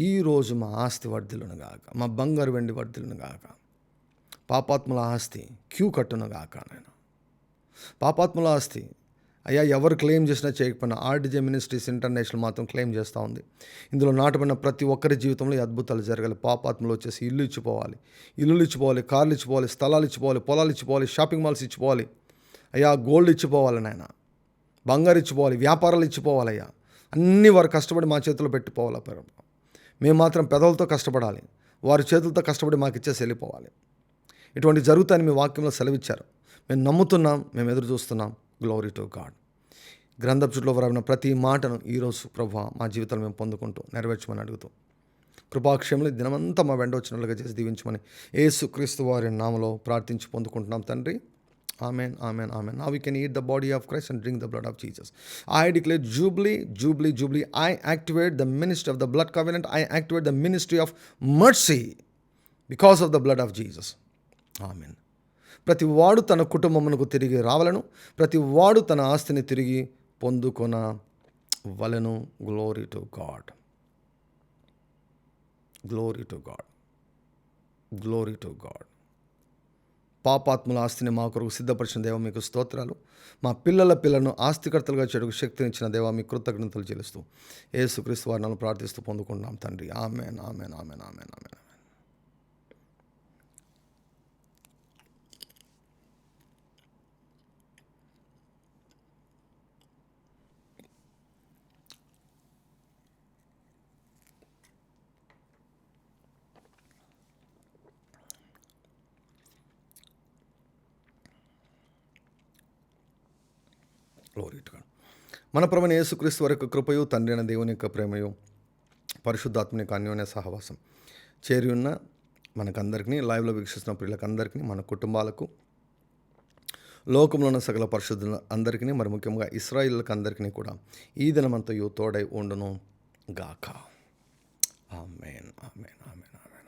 [SPEAKER 1] ఈ రోజు మా ఆస్తి వర్ధిల్లును గాక, మా బంగారు వెండి వర్ధిల్లును గాక, పాపాత్ముల ఆస్తి క్యూ కట్టును గాక. నేను పాపాత్ముల ఆస్తి అయ్యా ఎవరు క్లెయిమ్ చేసినా చేయకపోయినా ఆర్డిజే మినిస్ట్రీస్ ఇంటర్నేషనల్ మాత్రం క్లెయిమ్ చేస్తూ ఉంది. ఇందులో నాటబడిన ప్రతి ఒక్కరి జీవితంలో ఈ అద్భుతాలు జరగాలి. పాపాత్మలు వచ్చేసి ఇల్లులు ఇచ్చిపోవాలి, కార్లు ఇచ్చిపోవాలి, స్థలాలు ఇచ్చిపోవాలి, పొలాలు ఇచ్చిపోవాలి, షాపింగ్ మాల్స్ ఇచ్చిపోవాలి అయ్యా, గోల్డ్ ఇచ్చిపోవాలి నాయన, బంగారు ఇచ్చిపోవాలి, వ్యాపారాలు ఇచ్చిపోవాలయ్యా. అన్నీ వారు కష్టపడి మా చేతిలో పెట్టిపోవాలి. మేము మాత్రం పెదవులతో కష్టపడాలి, వారి చేతులతో కష్టపడి మాకు ఇచ్చేసి వెళ్ళిపోవాలి. ఇటువంటి జరుగుతాయని మీ వాక్యంలో సెలవిచ్చారు. మేము నమ్ముతున్నాం, మేము ఎదురు చూస్తున్నాం. Glory to God. గ్రంథపు చుట్టూ వ్రాసిన ప్రతి మాటను ఈరోజు ప్రభువా మా జీవితాలు మేము పొందుకుంటూ నెరవేర్చమని అడుగుతూ, కృపాక్షేమలు దినమంతా మా వెంట వచ్చినట్లుగా చేసి దీవించమని యేసుక్రీస్తు వారి నామములో ప్రార్థించి పొందుకుంటున్నాం తండ్రి. Amen, amen, amen. Now we can eat the body of Christ and drink the blood of Jesus. I declare jubilee, jubilee, jubilee. I activate the ministry of the blood covenant. I activate the ministry of mercy because of the blood of Jesus. Amen. ప్రతి వాడు తన కుటుంబమునకు తిరిగి రావాలను, ప్రతి వాడు తన ఆస్తిని తిరిగి పొందుకొన వలెను. Glory to God, glory to God, glory to God. పాపాత్ముల ఆస్తిని మా కొరకు సిద్ధపరిచిన దేవ మీకు స్తోత్రాలు. మా పిల్లల పిల్లలను ఆస్తికర్తలుగా చెడుకు శక్తినిచ్చిన దేవ మీ కృతజ్ఞతలు చెల్లిస్తూ యేసుక్రీస్తు వారి నామములో ప్రార్థిస్తూ పొందుకుంటున్నాం తండ్రి. Amen, amen, amen, amen, amen. Glory to God. మన ప్రభువైన యేసుక్రీస్తు వారి యొక్క కృపయు, తండ్రి అయిన దేవుని యొక్క ప్రేమయు, పరిశుద్ధాత్మని యొక్క అన్యోన్య సహవాసం చేరి ఉన్న మనకందరికీ, లైవ్లో వీక్షిస్తున్న ప్రియులకందరికీ, మన కుటుంబాలకు, లోకంలో ఉన్న సకల పరిశుద్ధుల అందరికీ, మరి ముఖ్యంగా ఇశ్రాయేలులకు అందరికీ కూడా ఈ దినమంతయు తోడై ఉండును గాక. ఆమేన్, ఆమేన్, ఆమేన్, ఆమేన్.